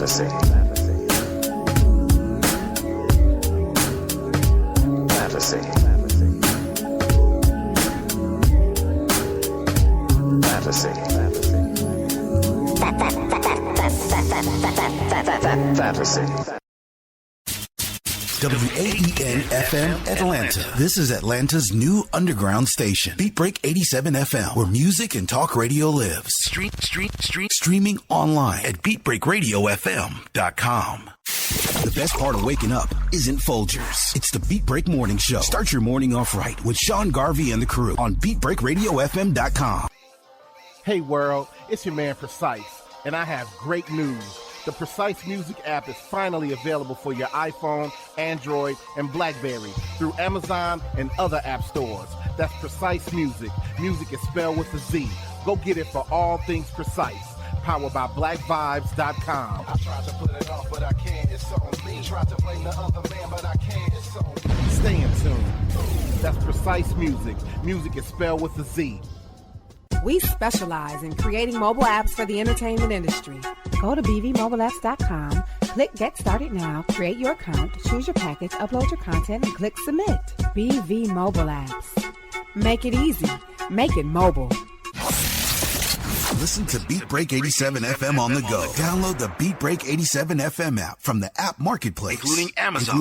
Fantasy. Fantasy. Fantasy. Fantasy. WAEN FM Atlanta. This is Atlanta's new underground station, Beat Break 87 FM, where music and talk radio lives. Streaming online at beatbreakradiofm.com. The best part of waking up isn't Folgers. It's the Beat Break Morning Show. Start your morning off right with Sean Garvey and the crew on beatbreakradiofm.com. Hey world, it's your man Precise, and I have great news. The Precise Music app is finally available for your iPhone, Android, and BlackBerry through Amazon and other app stores. That's Precise Music. Music is spelled with a Z. Go get it for all things Precise. Powered by BlackVibes.com. I tried to put it off, but I can't. It's on me. Tried to blame the other man, but I can't. It's on me. Stay in tune. That's Precise Music. Music is spelled with a Z. We specialize in creating mobile apps for the entertainment industry. Go to bvmobileapps.com, click Get Started Now, create your account, choose your package, upload your content, and click Submit. BV Mobile Apps. Make it easy. Make it mobile. Listen to Beat Break 87 FM on the go. Download the Beat Break 87 FM app from the app marketplace, including Amazon,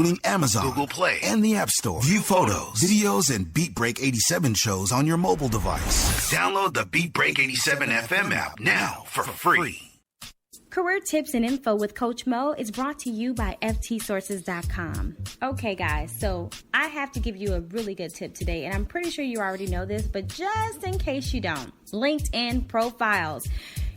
Google Play, and the App Store. View photos, videos, and Beat Break 87 shows on your mobile device. Download the Beat Break 87 FM app now for free. Career tips and info with Coach Mo is brought to you by ftsources.com. Okay, guys, so I have to give you a really good tip today, and I'm pretty sure you already know this, but just in case you don't, LinkedIn profiles.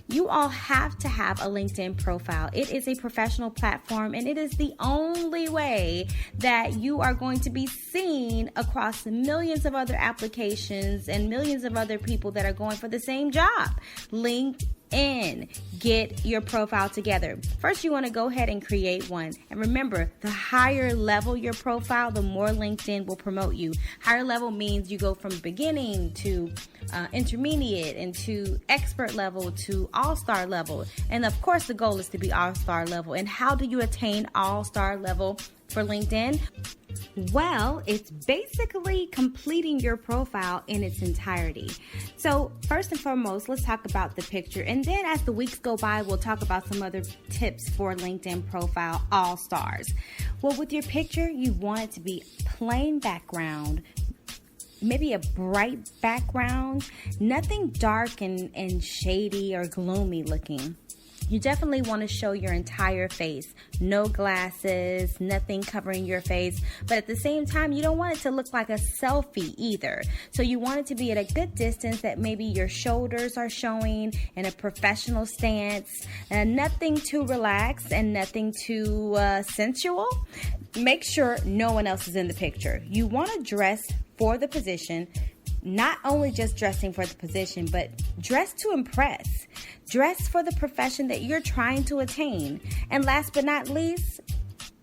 You all have to have a LinkedIn profile. It is a professional platform, and it is the only way that you are going to be seen across millions of other applications and millions of other people that are going for the same job. LinkedIn. Get your profile together. First, you want to go ahead and create one. And remember, the higher level your profile, the more LinkedIn will promote you. Higher level means you go from beginning to intermediate and to expert level to all-star level. And of course, the goal is to be all-star level. And how do you attain all-star level for LinkedIn? Well, it's basically completing your profile in its entirety. So first and foremost, let's talk about the picture. And then as the weeks go by, we'll talk about some other tips for LinkedIn profile all-stars. Well, with your picture, you want it to be plain background, maybe a bright background, nothing dark and shady or gloomy looking. You definitely want to show your entire face. No glasses, nothing covering your face. But at the same time, you don't want it to look like a selfie either. So you want it to be at a good distance that maybe your shoulders are showing in a professional stance. Nothing too relaxed and nothing too sensual. Make sure no one else is in the picture. You want to dress for the position. Not only just dressing for the position, but dress to impress. Dress for the profession that you're trying to attain. And last but not least,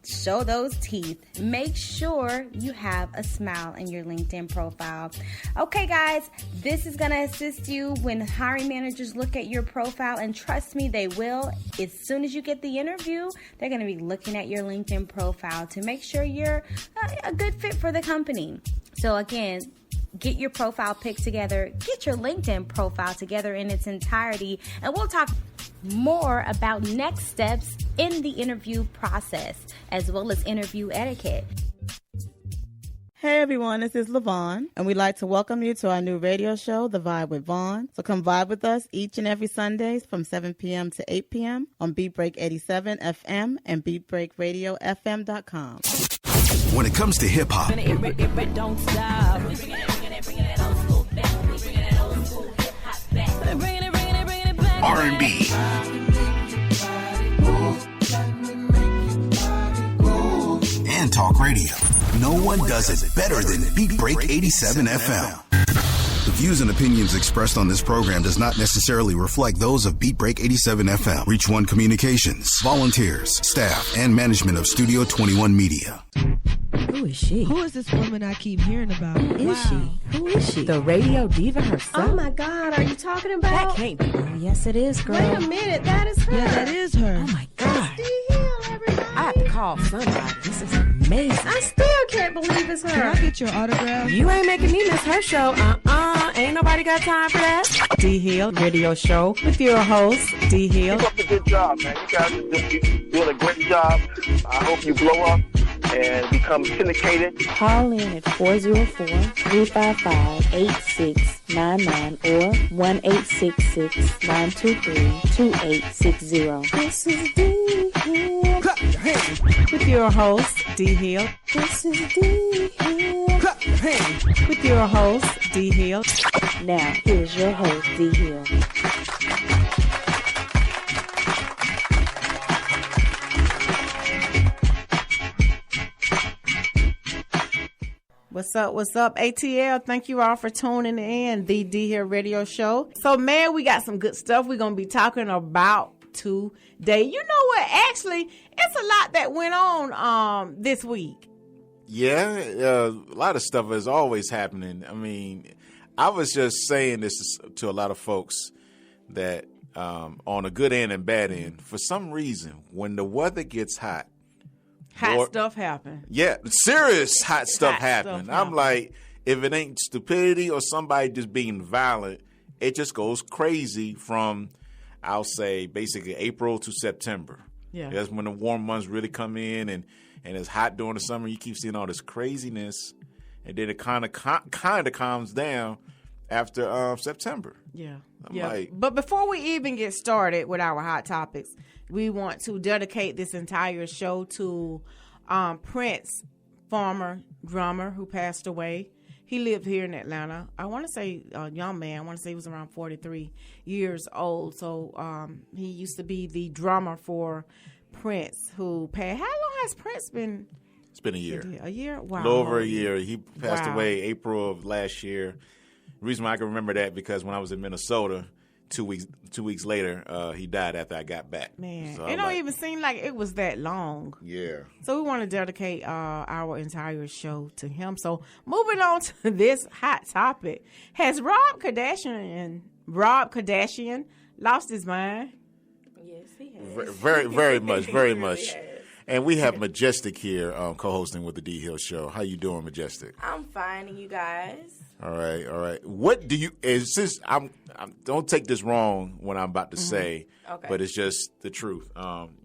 show those teeth. Make sure you have a smile in your LinkedIn profile. Okay, guys, this is going to assist you when hiring managers look at your profile, and trust me, they will. As soon as you get the interview, they're going to be looking at your LinkedIn profile to make sure you're a good fit for the company. So again, get your profile pic together, get your LinkedIn profile together in its entirety, and we'll talk more about next steps in the interview process, as well as interview etiquette. Hey everyone, this is LaVon, and we'd like to welcome you to our new radio show, The Vibe with Vaughn. So come vibe with us each and every Sundays from 7 p.m. to 8 p.m. on Beat Break 87 FM and BeatBreakRadioFM.com. When it comes to hip-hop, don't stop. R&B, and talk radio, no one does it better than Beat Break 87 FM. The views and opinions expressed on this program does not necessarily reflect those of Beat Break 87 FM, Reach One Communications, volunteers, staff, and management of Studio 21 Media. Who is she? Who is this woman I keep hearing about? Who is she? Who is she? The radio diva herself. Oh my God, are you talking about? That can't be her. Yes, it is, girl. Wait a minute, that is her. Yeah, that is her. Oh my God. Christy. call somebody. This is amazing. I still can't believe it's Can her. I get your autograph? You ain't making me miss her show. Ain't nobody got time for that. D Hill Radio Show with your host, D Hill. Keep up the good job, man. You guys are doing a great job. I hope you blow up and become syndicated. Call in at 404-355-8699 or 1-866-923-2860. This is D Hill. Clap your hands. With your host, D Hill. This is D Hill. Clap your hands. With your host, D Hill. Now, here's your host, D Hill. What's up, ATL? Thank you all for tuning in, the D Hill Radio Show. So, man, we got some good stuff we're going to be talking about today. You know what? Actually, it's a lot that went on this week. Yeah, a lot of stuff is always happening. I mean, I was just saying this to a lot of folks that on a good end and bad end, for some reason, when the weather gets hot, Stuff happen. Yeah, serious hot stuff happen. I'm like, if it ain't stupidity or somebody just being violent, it just goes crazy from, I'll say, basically April to September. Yeah. That's when the warm months really come in and it's hot during the summer. You keep seeing all this craziness, and then it kind of calms down after September. Yeah. But before we even get started with our hot topics, we want to dedicate this entire show to Prince, former drummer who passed away. He lived here in Atlanta. I want to say a young man. I want to say he was around 43 years old. So he used to be the drummer for Prince, who passed. How long has Prince been? It's been a year. A year? Wow. A little over a year. He passed Wow. away April of last year. The reason why I can remember that because when I was in Minnesota, 2 weeks later, he died after I got back. Man, so it don't even seem like it was that long. Yeah. So we want to dedicate our entire show to him. So moving on to this hot topic, has Rob Kardashian lost his mind? Yes, he has. Very, very much, very much. And we have Majestic here co-hosting with the D Hill Show. How you doing, Majestic? I'm fine, and you guys? All right. What do you? Is this? Don't take this wrong. What I'm about to say, Okay. but it's just the truth.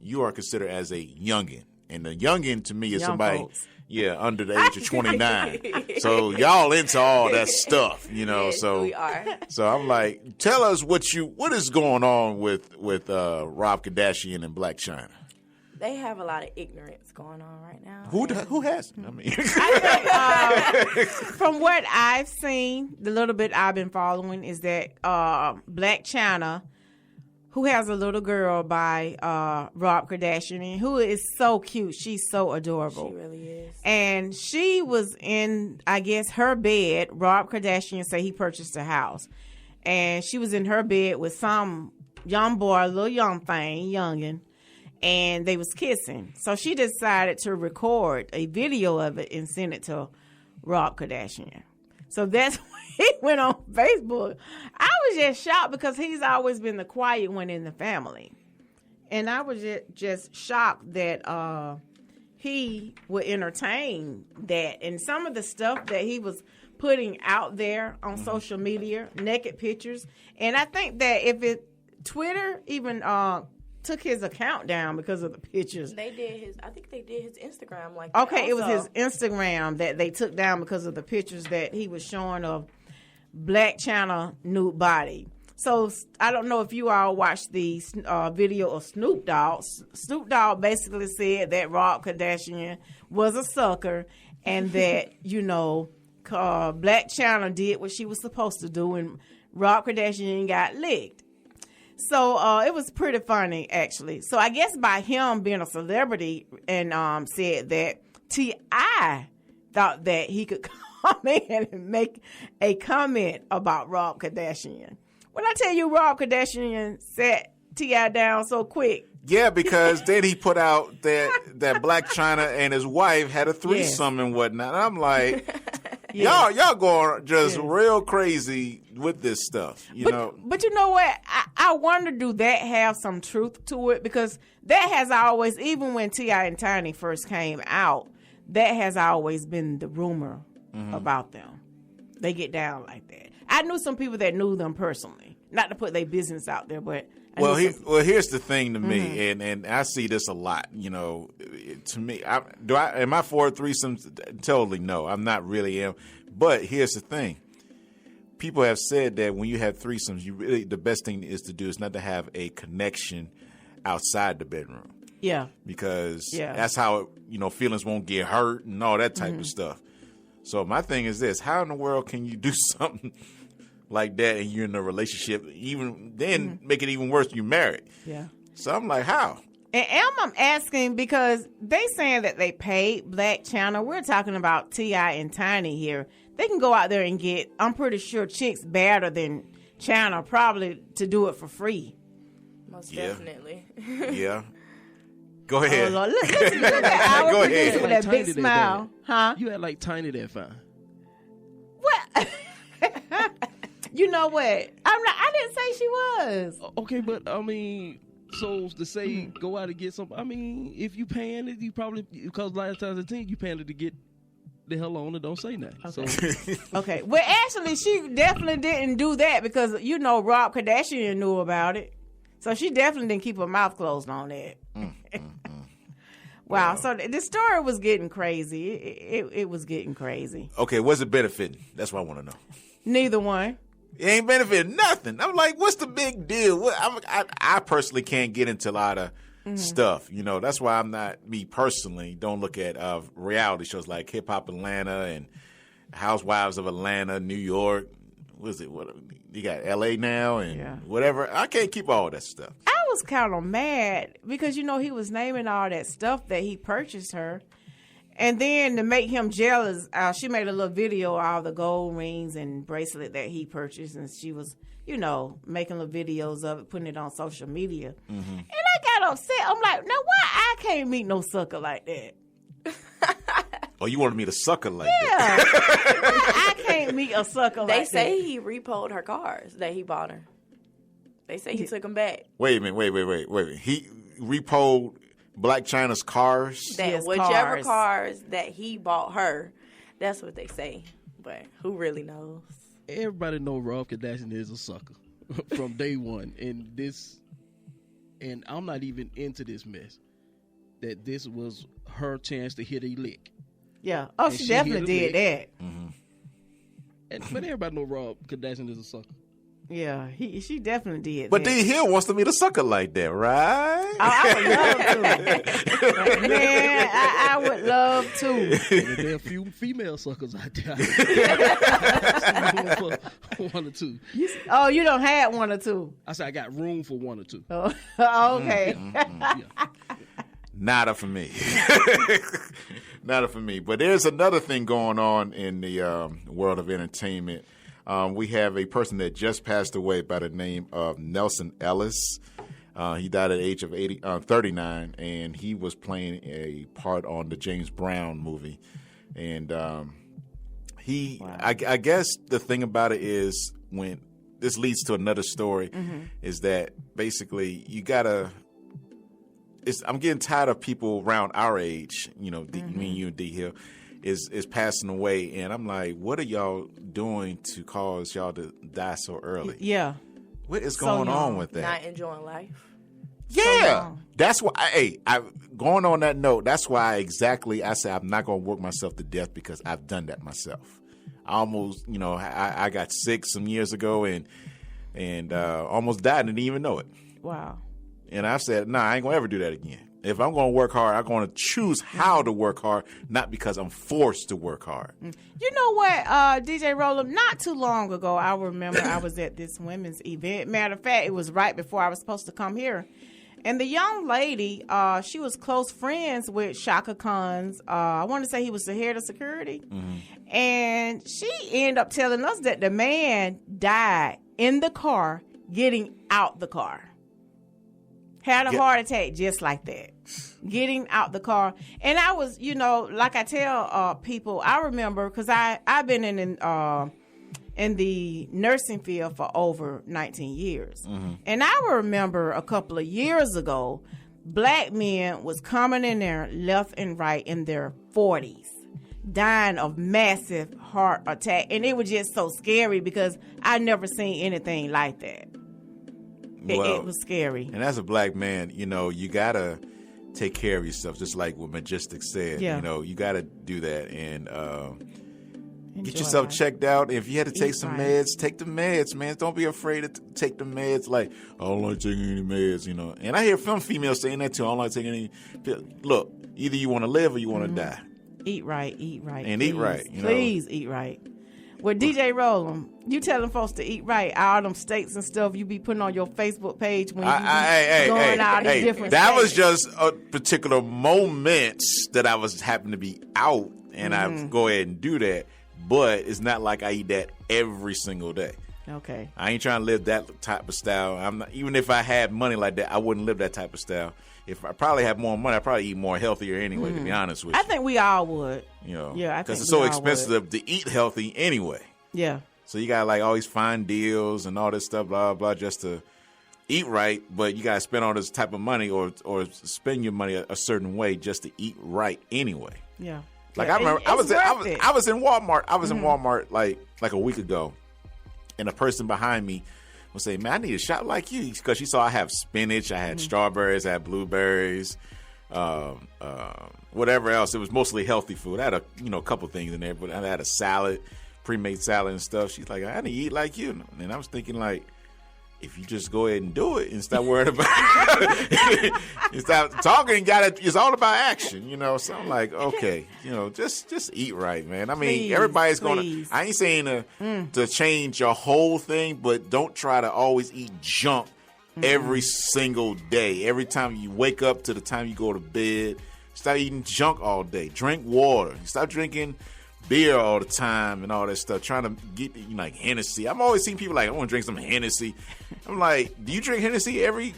You are considered as a youngin, and a youngin to me is Young somebody, folks. under the age of 29. So y'all into all that stuff, Yes, So we are. So I'm like, tell us what is going on with Rob Kardashian and Blac Chyna. They have a lot of ignorance going on right now. Who hasn't? I mean, From what I've seen, the little bit I've been following is that Blac Chyna, who has a little girl by Rob Kardashian, who is so cute. She's so adorable. She really is. And she was in, I guess, her bed. Rob Kardashian said he purchased a house. And she was in her bed with some young boy, a little youngin'. And they was kissing. So she decided to record a video of it and send it to Rob Kardashian. So that's when he went on Facebook. I was just shocked because he's always been the quiet one in the family. And I was just shocked that he would entertain that. And some of the stuff that he was putting out there on social media, naked pictures. And I think that Twitter even took his account down because of the pictures. I think they did his Instagram like Okay, that it was his also. Instagram that they took down because of the pictures that he was showing of Blac Chyna nude body. So I don't know if you all watched the video of Snoop Dogg. Snoop Dogg basically said that Rob Kardashian was a sucker and that, Blac Chyna did what she was supposed to do and Rob Kardashian got licked. So it was pretty funny, actually. So I guess by him being a celebrity and said that T.I. thought that he could come in and make a comment about Rob Kardashian. When I tell you Rob Kardashian sat T.I. down so quick. Yeah, because then he put out that Blac Chyna and his wife had a threesome and whatnot. And I'm like, y'all going just real crazy with this stuff, you know. But you know what? I wonder, do that have some truth to it? Because that has always, even when T.I. and Tiny first came out, that has always been the rumor about them. They get down like that. I knew some people that knew them personally. Not to put their business out there, but here's the thing to me, and I see this a lot. You know, to me, am I for threesomes? Totally no, I'm not really am. But here's the thing: people have said that when you have threesomes, the best thing is to do is not to have a connection outside the bedroom. Yeah, because that's how feelings won't get hurt and all that type of stuff. So my thing is this: how in the world can you do something like that and you're in a relationship, even then make it even worse, you're married? Yeah. So I'm like, how? And I'm asking because they saying that they paid Black Channel. We're talking about T.I. and Tiny here. They can go out there and get, I'm pretty sure, chicks better than Channel probably to do it for free. Most definitely. Yeah. Go ahead. Oh, Lord. Look at our producer with that big smile. Huh? You had like Tiny that fine. What? You know what? I didn't say she was. Okay, but I mean, so to say go out and get some. I mean, if you paying it, you probably, because last time the team you paying it to get the hell on and don't say nothing. Okay. So okay. Well, actually, she definitely didn't do that because Rob Kardashian knew about it, so she definitely didn't keep her mouth closed on that. Wow. So the story was getting crazy. It was getting crazy. Okay, what's it benefiting? That's what I want to know. Neither one. It ain't benefiting nothing. I'm like, what's the big deal? I personally can't get into a lot of stuff. That's why I'm not, me personally, don't look at reality shows like Hip Hop Atlanta and Housewives of Atlanta, New York. What is it? What you got? L.A. now and whatever. I can't keep all that stuff. I was kind of mad because he was naming all that stuff that he purchased her. And then to make him jealous, she made a little video of all the gold rings and bracelet that he purchased, and she was, making little videos of it, putting it on social media. And I got upset. I'm like, now why I can't meet no sucker like that? Oh, you wanted me to sucker like that? Yeah. Why I can't meet a sucker like that? They say he repoed her cars that he bought her. They say he took them back. Wait a minute. Wait. He repoed Black China's cars? Whichever cars that he bought her, that's what they say. But who really knows? Everybody know Rob Kardashian is a sucker from day one. And I'm not even into this mess. That this was her chance to hit a lick. Yeah. Oh, she definitely did that. But everybody know Rob Kardashian is a sucker. Yeah, she definitely did. But D Hill wants to meet a sucker like that, right? I would love to. Man, I would love to. There are a few female suckers out there. for one or two. You don't have one or two? I said I got room for one or two. Oh, okay. Yeah. Nada for me. Nada for me. But there's another thing going on in the world of entertainment. We have a person that just passed away by the name of Nelson Ellis. He died at the age of 39, and he was playing a part on the James Brown movie. And I guess the thing about it is, when this leads to another story, is that basically you gotta. I'm getting tired of people around our age, me and you and D Hill, is passing away, and I'm like, what are y'all doing to cause y'all to die so early? Yeah. What is going on with that? Not enjoying life. Yeah. That's why, going on that note, that's why I said I'm not going to work myself to death, because I've done that myself. I almost, I got sick some years ago and almost died and didn't even know it. Wow. And I said, I ain't going to ever do that again. If I'm going to work hard, I'm going to choose how to work hard, not because I'm forced to work hard. You know what, DJ Rollum, not too long ago, I remember I was at this women's event. Matter of fact, it was right before I was supposed to come here. And the young lady, she was close friends with Shaka Khan's. I want to say he was the head of security. And she ended up telling us that the man died in the car getting out the car. Had a heart attack just like that. Getting out the car. And I was, like I tell people, I remember, because I've been in in the nursing field for over 19 years. Mm-hmm. And I remember a couple of years ago, black men was coming in there left and right in their 40s, dying of massive heart attack. And it was just so scary because I never seen anything like that. It was scary. And as a black man, you know, you got to take care of yourself, just like what Majestic said. Yeah. You know, you got to do that and Enjoy get yourself life. checked out. If you had to take Eat some right. meds, take the meds, man. Don't be afraid to take the meds. Like, I don't like taking any meds, you know. And I hear some females saying that too. I don't like taking any. Look, either you want to live or you want to die. Eat right, eat right. And please. eat right, you know. Please eat right. Well, DJ Rollum, you telling folks to eat right. All them steaks and stuff you be putting on your Facebook page when you be going out in different that was states. just a particular moments that I was happened to be out, and I go ahead and do that. But it's not like I eat that every single day. Okay. I ain't trying to live that type of style. I'm not, even if I had money like that, I wouldn't live that type of style. If I probably had more money, I'd probably eat more healthier anyway, to be honest with you. I think we all would. You know, Yeah, I because think it's we so all expensive to eat healthy anyway. Yeah. So you got like always find deals and all this stuff, blah blah, just to eat right. But you got to spend all this type of money or spend your money a certain way just to eat right anyway. Yeah. Like Yeah, I remember, it's I was in Walmart. I was in Mhm. Walmart like a week ago, and a person behind me was saying, "Man, I need a shop like you," because she saw I have spinach, I had strawberries, I had blueberries, whatever else. It was mostly healthy food. I had a couple things in there, but I had a salad, pre-made salad and stuff. She's like, "I need to eat like you," and I was thinking like, if you just go ahead and do it and stop worrying about and stop talking, it's all about action, you know. So I'm like, okay, you know, just eat right, man. I mean, Please, everybody's please. I ain't saying to change your whole thing, but don't try to always eat junk every single day. Every time you wake up to the time you go to bed, stop eating junk all day. Drink water. Stop drinking beer all the time and all that stuff, trying to get like Hennessy. I'm always seeing people like, I want to drink some Hennessy. I'm like, do you drink Hennessy every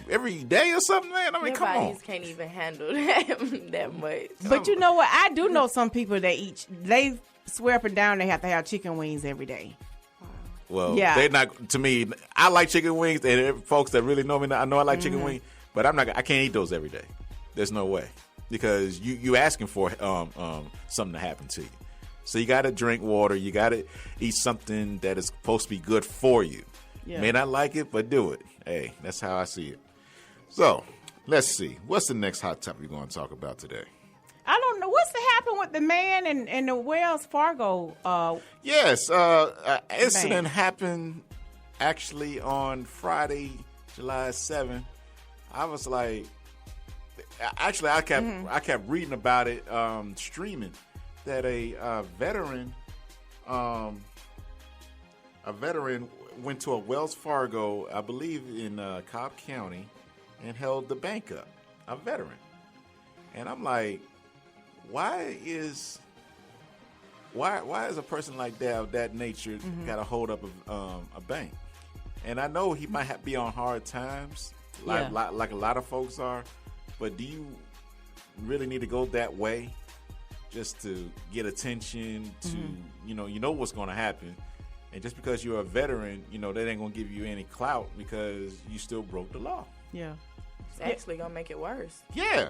day or something, man? I mean, Their come on. bodies can't even handle that much. But you know what? I do know some people that they swear up and down they have to have chicken wings every day. Well, Yeah. they're not, to me, I like chicken wings, and folks that really know me, I know I like chicken wings, but I can't eat those every day. There's no way. Because you asking for something to happen to you. So you got to drink water. You got to eat something that is supposed to be good for you. Yeah. May not like it, but do it. Hey, that's how I see it. So let's see. What's the next hot topic we're going to talk about today? I don't know what's happened with the man and the Wells Fargo. Yes, incident happened actually on Friday, July 7th. I was like, actually, I kept reading about it, streaming that a veteran went to a Wells Fargo, I believe in Cobb County, and held the bank up. A veteran, and I'm like, why is a person like that of that nature got to hold up a bank? And I know he might be on hard times, like a lot of folks are, but do you really need to go that way just to get attention? To you know what's going to happen, and just because you're a veteran, that ain't going to give you any clout because you still broke the law. Yeah, It's actually gonna make it worse. Yeah.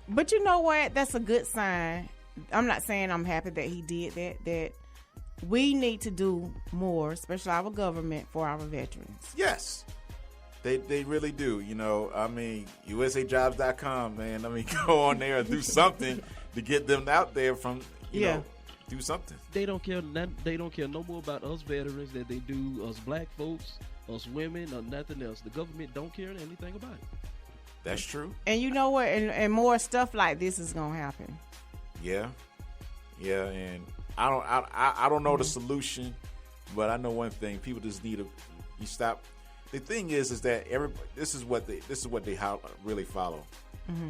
but you know what? That's a good sign. I'm not saying I'm happy that he did that. That we need to do more, especially our government, for our veterans. Yes. They really do. I mean, USAjobs.com, man. I mean, go on there and do something to get them out there from, do something. They don't care. They don't care no more about us veterans than they do us black folks, us women, or nothing else. The government don't care anything about it. That's true. And you know what? And more stuff like this is gonna happen. Yeah. And I don't know the solution, but I know one thing: people just need to stop. The thing is that this is what they really follow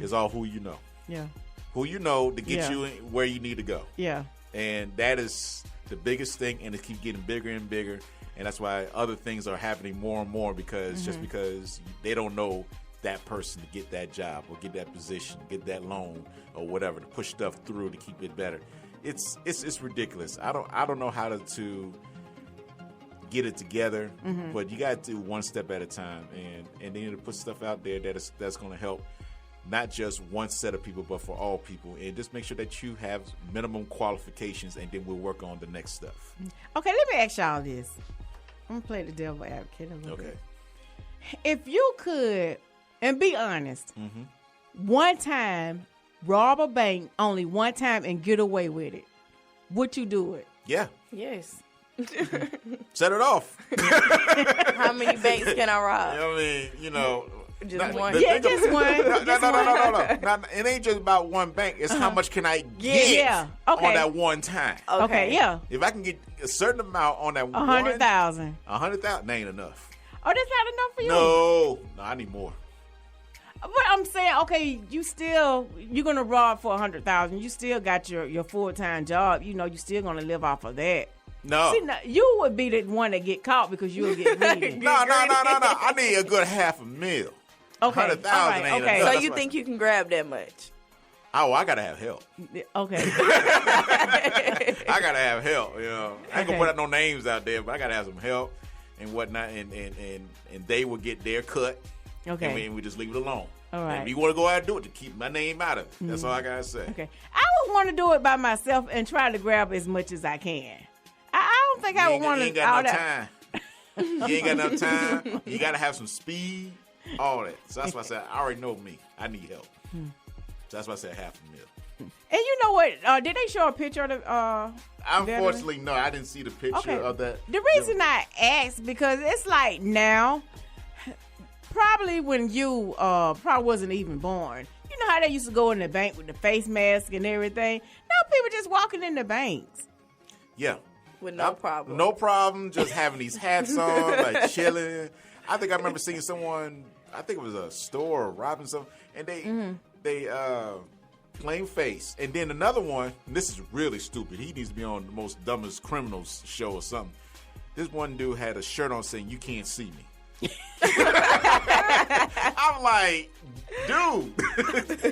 is all who you know. Yeah. Who you know to get you where you need to go. Yeah. And that is the biggest thing, and it keeps getting bigger and bigger, and that's why other things are happening more and more because just because they don't know that person to get that job or get that position, get that loan or whatever, to push stuff through to keep it better. It's ridiculous. I don't know how to get it together, Mhm. but you got to do one step at a time, and then to put stuff out there that's going to help not just one set of people, but for all people, and just make sure that you have minimum qualifications, and then we'll work on the next stuff. Okay, let me ask y'all this. I'm gonna play the devil advocate a little bit. If you could, and be honest, one time rob a bank only one time and get away with it, would you do it? Yeah. Yes. Set it off. How many banks can I rob? I mean, Just one. Yeah, just one. No. Just one. It ain't just about one bank. It's how much can I get Yeah. Okay. on that one time. Okay, yeah. If I can get a certain amount on that 100,000. 100,000, that ain't enough. Oh, that's not enough for you? No, I need more. But I'm saying, okay, you're gonna rob for 100,000. You still got your full-time job. You still gonna live off of that. No. See, now, you would be the one that get caught because you'll get greedy. No. I need a good $500,000. Okay. 100,000 All right, ain't okay. enough. So That's you why- think you can grab that much? Oh, I gotta have help. Okay. I gotta have help. I ain't Okay. gonna put out no names out there, but I gotta have some help and whatnot, and they will get their cut. Okay. And we just leave it alone. All right. And if you want to go out and do it, to keep my name out of it. That's all I gotta say. Okay. I would want to do it by myself and try to grab as much as I can. I don't think I would want to. You ain't got enough time. You ain't got enough time. You gotta have some speed. All that. So that's why I said I already know me. I need help. So that's why I said $500,000. And you know what? Did they show a picture of the? Unfortunately, no, I didn't see the picture of that. The reason I asked because it's like now, probably when you probably wasn't even born. You know how they used to go in the bank with the face mask and everything. Now people just walking in the banks. Yeah. With no problem. No problem. Just having these hats on, like chilling. I think I remember seeing someone. I think it was a store or robbing something, and they plain face. And then another one. And this is really stupid. He needs to be on the most dumbest criminals show or something. This one dude had a shirt on saying "You can't see me." I'm like, dude,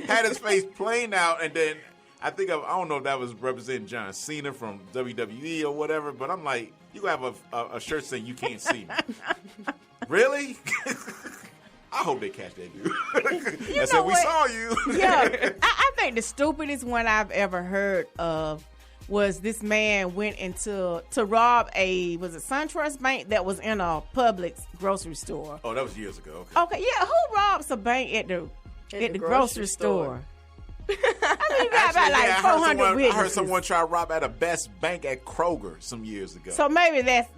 had his face plain out, and then I don't know if that was representing John Cena from WWE or whatever, but I'm like, you have a shirt saying "You can't see me." Really? I hope they catch that dude. I said, we saw you. Yeah, I think the stupidest one I've ever heard of was this man went to rob was it SunTrust Bank that was in a Publix grocery store. Oh, that was years ago. Okay, yeah, who robs a bank at the grocery store? I mean, you got about like 400 I witnesses. heard someone try to rob at a Best Bank at Kroger some years ago. So maybe that's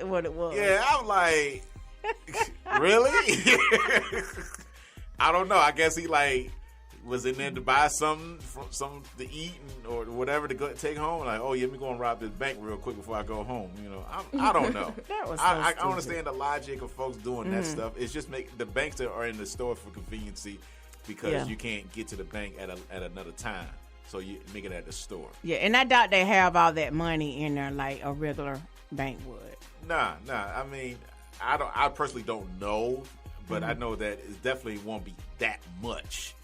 what it was. Yeah, I'm like, really? I don't know. I guess he was in there to buy something to eat or whatever to take home. Like, oh yeah, let me go and rob this bank real quick before I go home. I don't know. That was I stupid. understand the logic of folks doing that stuff. It's just the banks that are in the store for conveniency because you can't get to the bank at another time. So you make it at the store. Yeah, and I doubt they have all that money in there like a regular bank would. Nah. I mean, I personally don't know, but I know that it definitely won't be that much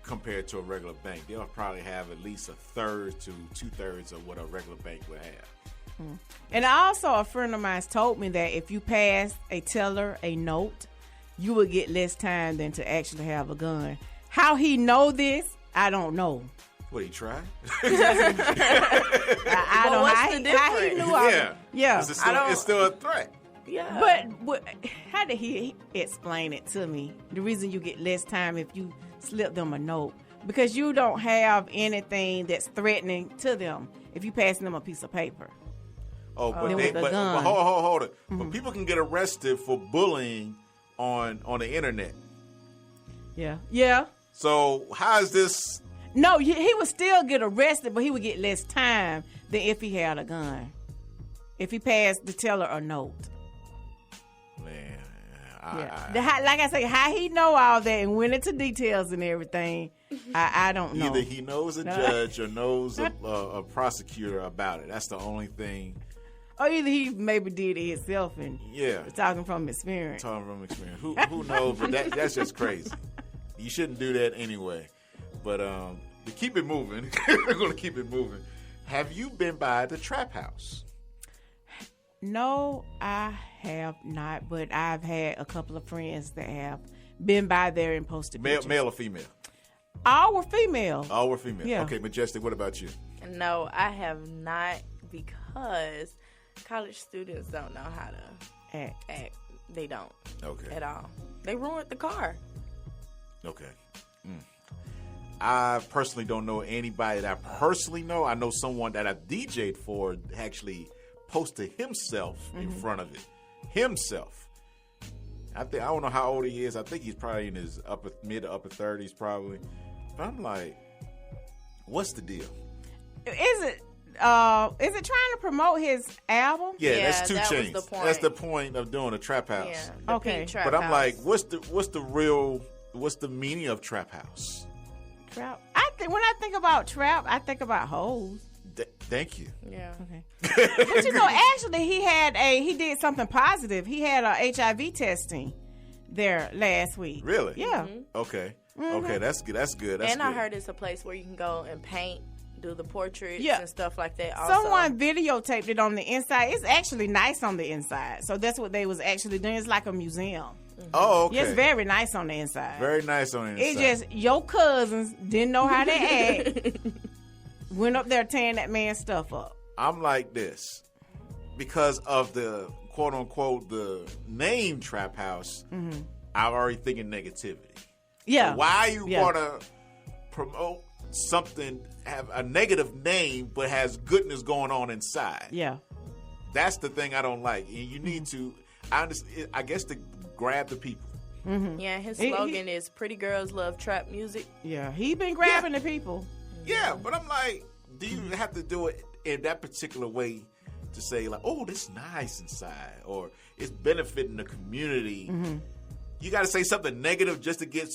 compared to a regular bank. They'll probably have at least 1/3 to 2/3 of what a regular bank would have. And also, a friend of mine told me that if you pass a teller a note, you would get less time than to actually have a gun. How he know this, I don't know. What, he tried? I don't know what's how the he difference? knew. Yeah. It's still a threat. Yeah. But how did he explain it to me? The reason you get less time if you slip them a note, because you don't have anything that's threatening to them if you pass them a piece of paper. Oh, but Then with the but gun. hold it. But people can get arrested for bullying on the internet. Yeah. So how is this? No, he would still get arrested, but he would get less time than if he had a gun. If he passed the teller a note. Man, like I say, how he know all that and went into details and everything, I don't know. Either he knows a judge or knows a prosecutor about it. That's the only thing. Or either he maybe did it himself and talking from experience. Who knows? But that's just crazy. You shouldn't do that anyway. But to keep it moving, we're going to keep it moving. Have you been by the Trap House? No, I have not, but I've had a couple of friends that have been by there and posted pictures. Male or female? All were female. All were female. Yeah. Okay, Majestic, what about you? No, I have not, because college students don't know how to act. They don't. Okay. At all. They ruined the car. Okay. I personally don't know anybody that I personally know. I know someone that I DJ'd for actually posted himself in front of it. Himself. I don't know how old he is. I think he's probably in his mid to upper 30s probably. But I'm like, what's the deal? Is it trying to promote his album? Yeah, that's 2 that Chainz. was the point. That's the point of doing a trap house. Yeah, the Okay. pink trap But I'm house. like, what's the meaning of trap house? Trap. When I think about trap, I think about hoes. Thank you. Yeah. Okay. But actually, he did something positive. He had HIV testing there last week. Really? Yeah. Okay. Okay, that's good. That's good. That's and good. I heard it's a place where you can go and paint, do the portraits Yeah. and stuff like that. Also. Someone videotaped it on the inside. It's actually nice on the inside. So that's what they was actually doing. It's like a museum. Oh, okay. Yeah, it's very nice on the inside. Very nice on the inside. It's just your cousins didn't know how to act. Went up there tearing that man's stuff up. I'm like this because of the quote unquote the name Trap House. I'm already thinking negativity. Yeah. So why you want to promote something have a negative name but has goodness going on inside? Yeah. That's the thing I don't like. And you need to. I guess to grab the people. Yeah, his slogan is "Pretty girls love trap music." Yeah, he been grabbing the people. Yeah, but I'm like, do you have to do it in that particular way to say like, oh, this is nice inside, or it's benefiting the community? You got to say something negative just to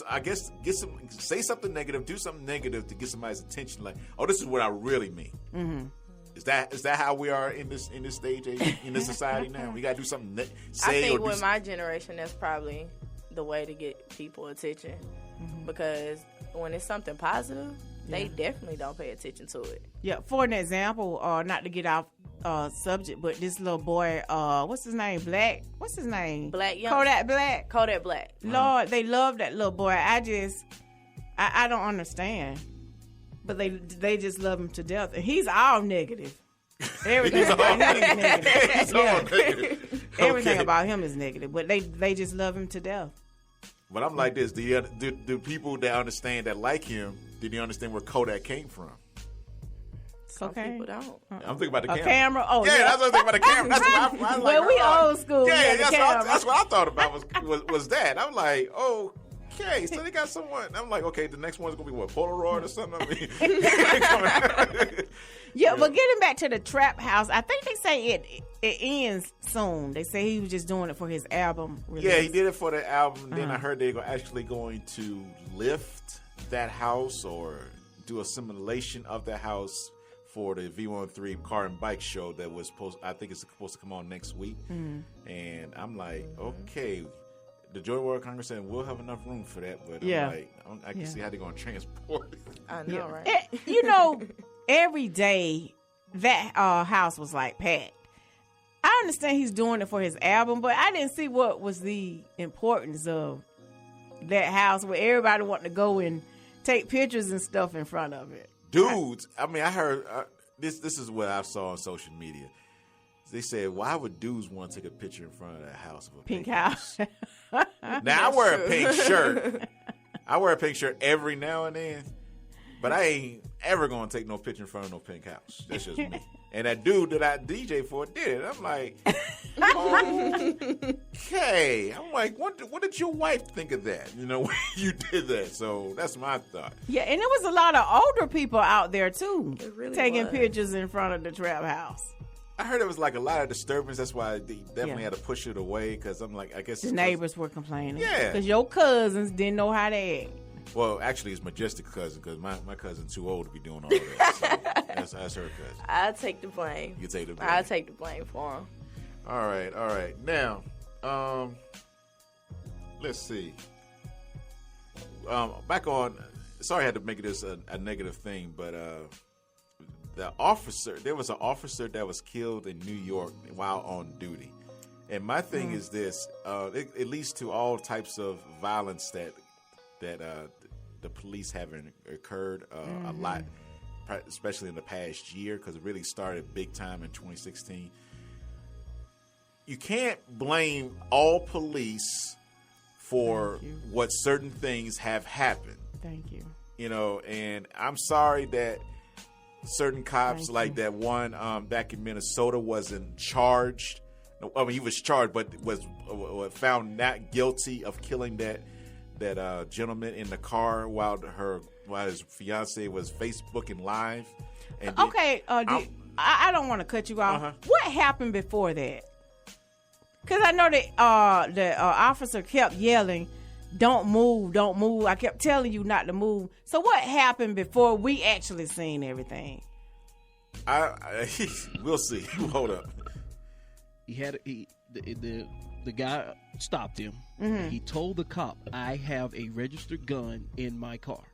say something negative, do something negative to get somebody's attention. Like, oh, this is what I really mean. Is that how we are in this stage in this society now? We got to do something. I think with my generation, that's probably the way to get people attention, because when it's something positive, they definitely don't pay attention to it. Yeah, for an example, not to get off subject, but this little boy, what's his name? Black. What's his name? Black Young. Kodak Black. Kodak Black. Lord, they love that little boy. I don't understand, but they just love him to death, and he's all negative. Everything about him is negative. He's all negative. Everything Okay. about him is negative, but they just love him to death. But I'm like this: do people that understand that like him? Did you understand where Kodak came from? Some people don't. I'm thinking about the A camera. camera? Oh, yeah, yeah. that's what I'm thinking about the camera. That's what I like. Well, we old school. Yeah, the camera. that's what I thought about was that. I'm like, okay, so they got someone. I'm like, okay, the next one's gonna be what, Polaroid or something? I mean, Yeah, but getting back to the trap house, I think they say it ends soon. They say he was just doing it for his album release. yeah, he did it for the album. Then I heard they're actually going to lift that house or do a simulation of the house for the V13 car and bike show that was I think it's supposed to come on next week. And I'm like, okay, the Joy World Congress said we'll have enough room for that, but Yeah. I'm like, I can see how they're going to transport it. I know, right? Every day that house was like packed. I understand he's doing it for his album, but I didn't see what was the importance of that house where everybody wanted to go and take pictures and stuff in front of it. Dudes, I mean, I heard this is what I saw on social media. They said, why would dudes want to take a picture in front of the house of a Pink house. Now, I wear a pink shirt. I wear a pink shirt every now and then, but I ain't ever going to take no picture in front of no pink house. That's just me. And that dude that I DJ for did it. I'm like, okay. I'm like, what did your wife think of that? You know, when you did that. So that's my thought. Yeah, and there was a lot of older people out there, too, really taking was. pictures in front of the trap house. I heard it was like a lot of disturbance. That's why they definitely had to push it away because I'm like, I guess The neighbors were complaining. Yeah. Because your cousins didn't know how to act. Well, actually, it's Majestic cousin because my cousin's too old to be doing all of that. So that's her cousin. I take the blame. You take the blame. I take the blame for him. All right. Now, let's see. Back on. Sorry, I had to make this a negative thing, but the officer. There was an officer that was killed in New York while on duty. And my thing is this: it leads to all types of violence that the police haven't occurred a lot, especially in the past year, because it really started big time in 2016. You can't blame all police for what certain things have happened. Thank you. You know, and I'm sorry that certain cops, like that one back in Minnesota, wasn't charged. I mean, he was charged, but was found not guilty of killing that gentleman in the car while his fiance was Facebooking live. And okay, I don't want to cut you off. What happened before that? Because I know that the officer kept yelling, "Don't move, don't move." I kept telling you not to move. So what happened before we actually seen everything? We'll see. Hold up. The guy stopped him. He told the cop, "I have a registered gun in my car."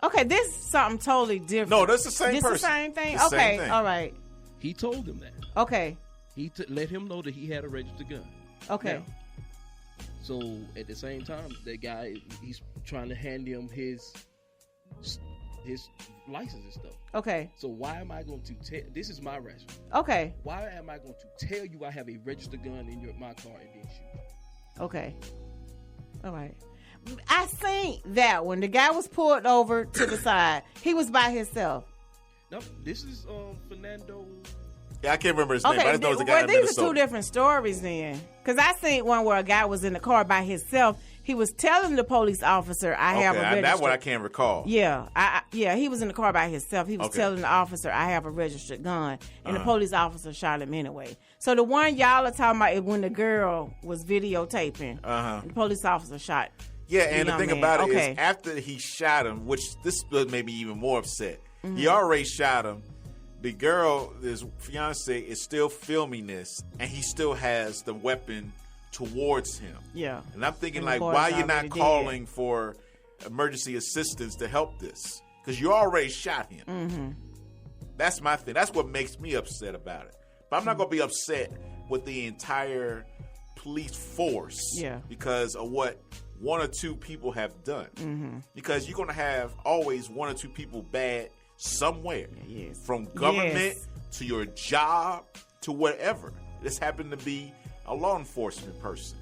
Okay, this is something totally different. No, that's the same This person. the same thing? The Okay, same thing. all right. He told him that. Okay. He let him know that he had a registered gun. Okay. Now, so at the same time, that guy, he's trying to hand him his license and stuff. Okay. So why am I going to tell? This is my rationale. Okay. Why am I going to tell you I have a registered gun in my car and then shoot you? Okay. All right. I seen that when the guy was pulled over to the side. He was by himself. No, this is Fernando. Yeah, I can't remember his name, but I just know it's a guy in these Minnesota. are two different stories then. Because I seen one where a guy was in the car by himself. He was telling the police officer, I have a registered... That one I can't recall. Yeah, he was in the car by himself. He was telling the officer, I have a registered gun. And the police officer shot him anyway. So the one y'all are talking about is when the girl was videotaping. The police officer shot. Yeah, and the young thing man. about it is after he shot him, which this made me even more upset. He already shot him. The girl, his fiance, is still filming this, and he still has the weapon towards him. Yeah. And I'm thinking, And like, the boy's why you're not already calling for emergency assistance to help this? Because you already shot him. That's my thing. That's what makes me upset about it. But I'm not going to be upset with the entire police force because of what one or two people have done. Because you're going to have always one or two people bad somewhere. From government to your job to whatever. This happened to be a law enforcement person.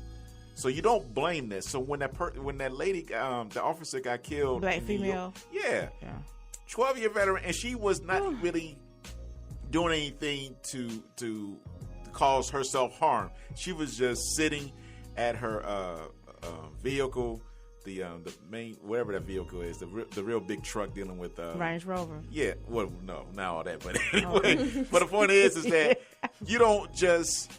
So you don't blame this. So when that lady, the officer got killed. Black female? Yeah. 12-year veteran, and she was not really doing anything to cause herself harm. She was just sitting at her vehicle, the main, whatever that vehicle is, the real big truck dealing with Range Rover. Yeah, well, no, not all that, but anyway. But the point is that you don't just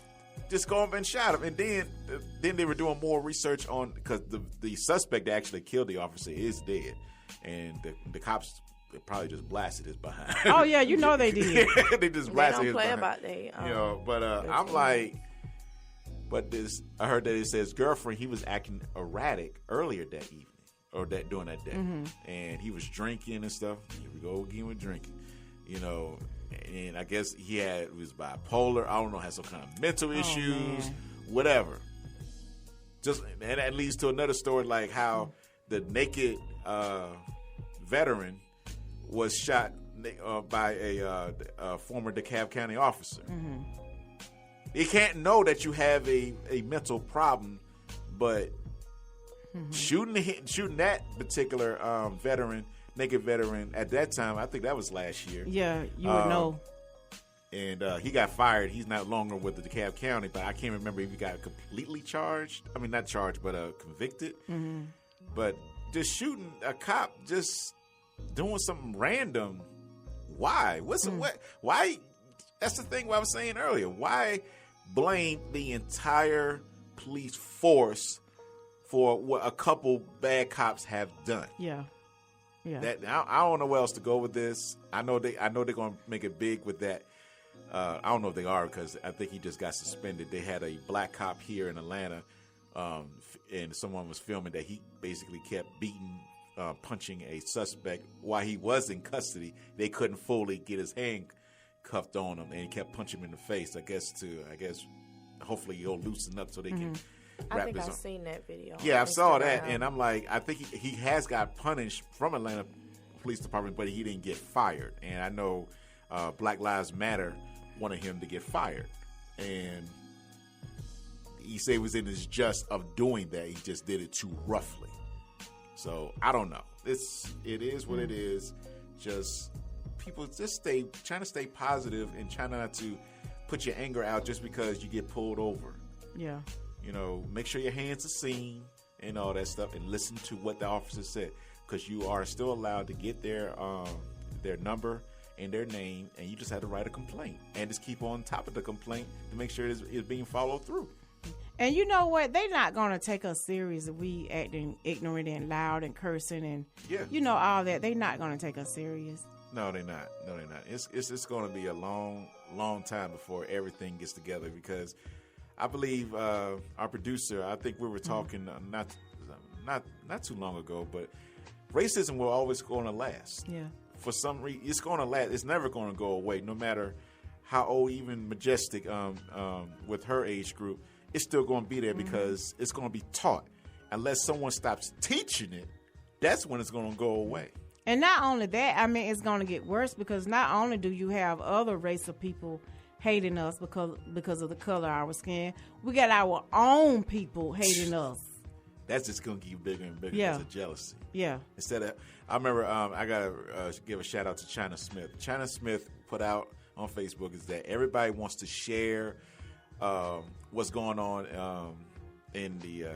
go up and shot him, and then they were doing more research on, because the suspect that actually killed the officer is dead, and the cops probably just blasted his behind. Oh yeah, you know they did. They just blasted they his don't play behind. about they. You know, but I'm like. But I heard that it says girlfriend, he was acting erratic earlier that evening, or during that day, and he was drinking and stuff. Here we go again with drinking, you know. And I guess he was bipolar. I don't know, had some kind of mental issues, whatever. And that leads to another story, like how the naked veteran was shot by a former DeKalb County officer. You can't know that you have a mental problem, but shooting that particular naked veteran at that time, I think that was last year. Yeah, you would know. And he got fired. He's not longer with the DeKalb County, but I can't remember if he got completely charged. I mean, not charged, but convicted. But just shooting a cop, just doing something random. Why? Why? That's the thing what I was saying earlier. Why blame the entire police force for what a couple bad cops have done? Yeah. I don't know where else to go with this. I know they're going to make it big with that. I don't know if they are, because I think he just got suspended. They had a black cop here in Atlanta, and someone was filming that he basically kept beating punching a suspect while he was in custody. They couldn't fully get his hand cuffed on him, and he kept punching him in the face. I guess hopefully he'll loosen up so they can. I think I've seen that video. Yeah, I saw that, and I'm like, I think he has got punished from Atlanta Police Department, but he didn't get fired. And I know Black Lives Matter wanted him to get fired, and he said he was in his just of doing that. He just did it too roughly. So I don't know. It is what it is. Just people just trying to stay positive and try not to put your anger out just because you get pulled over. Yeah. You know, make sure your hands are seen and all that stuff, and listen to what the officer said, because you are still allowed to get their number and their name, and you just have to write a complaint and just keep on top of the complaint to make sure it's being followed through. And you know what? They're not going to take us serious if we acting ignorant and loud and cursing and all that. They're not going to take us serious. No, they're not. It's going to be a long, long time before everything gets together, because I believe our producer, I think we were talking not too long ago, but racism will always going to last. Yeah. For some reason, it's going to last. It's never going to go away, no matter how old, even Majestic with her age group, it's still going to be there because it's going to be taught. Unless someone stops teaching it, that's when it's going to go away. And not only that, I mean, it's going to get worse, because not only do you have other race of people hating us because of the color of our skin, we got our own people hating us. That's just going to get bigger and bigger because of jealousy. Yeah. Instead of, I remember, I got to give a shout out to China Smith. China Smith put out on Facebook is that everybody wants to share what's going on in the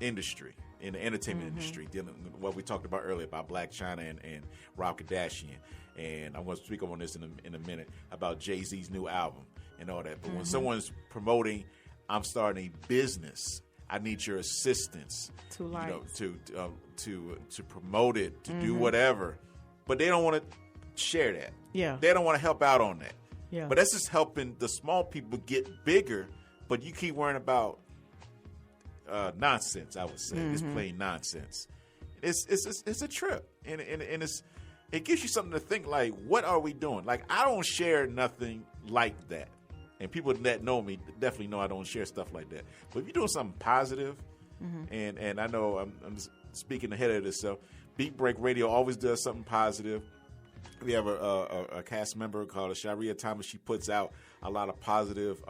industry, in the entertainment industry, dealing with what we talked about earlier about Black China and Rob Kardashian. And I'm going to speak on this in a minute about Jay-Z's new album and all that. But when someone's promoting, I'm starting a business, I need your assistance to promote it, to do whatever. But they don't want to share that. Yeah. They don't want to help out on that. Yeah. But that's just helping the small people get bigger. But you keep worrying about nonsense, I would say. It's plain nonsense. It's a trip. And it gives you something to think, like, what are we doing? Like, I don't share nothing like that. And people that know me definitely know I don't share stuff like that. But if you're doing something positive, and I know I'm speaking ahead of this, so Beat Break Radio always does something positive. We have a cast member called Sharia Thomas. She puts out a lot of positive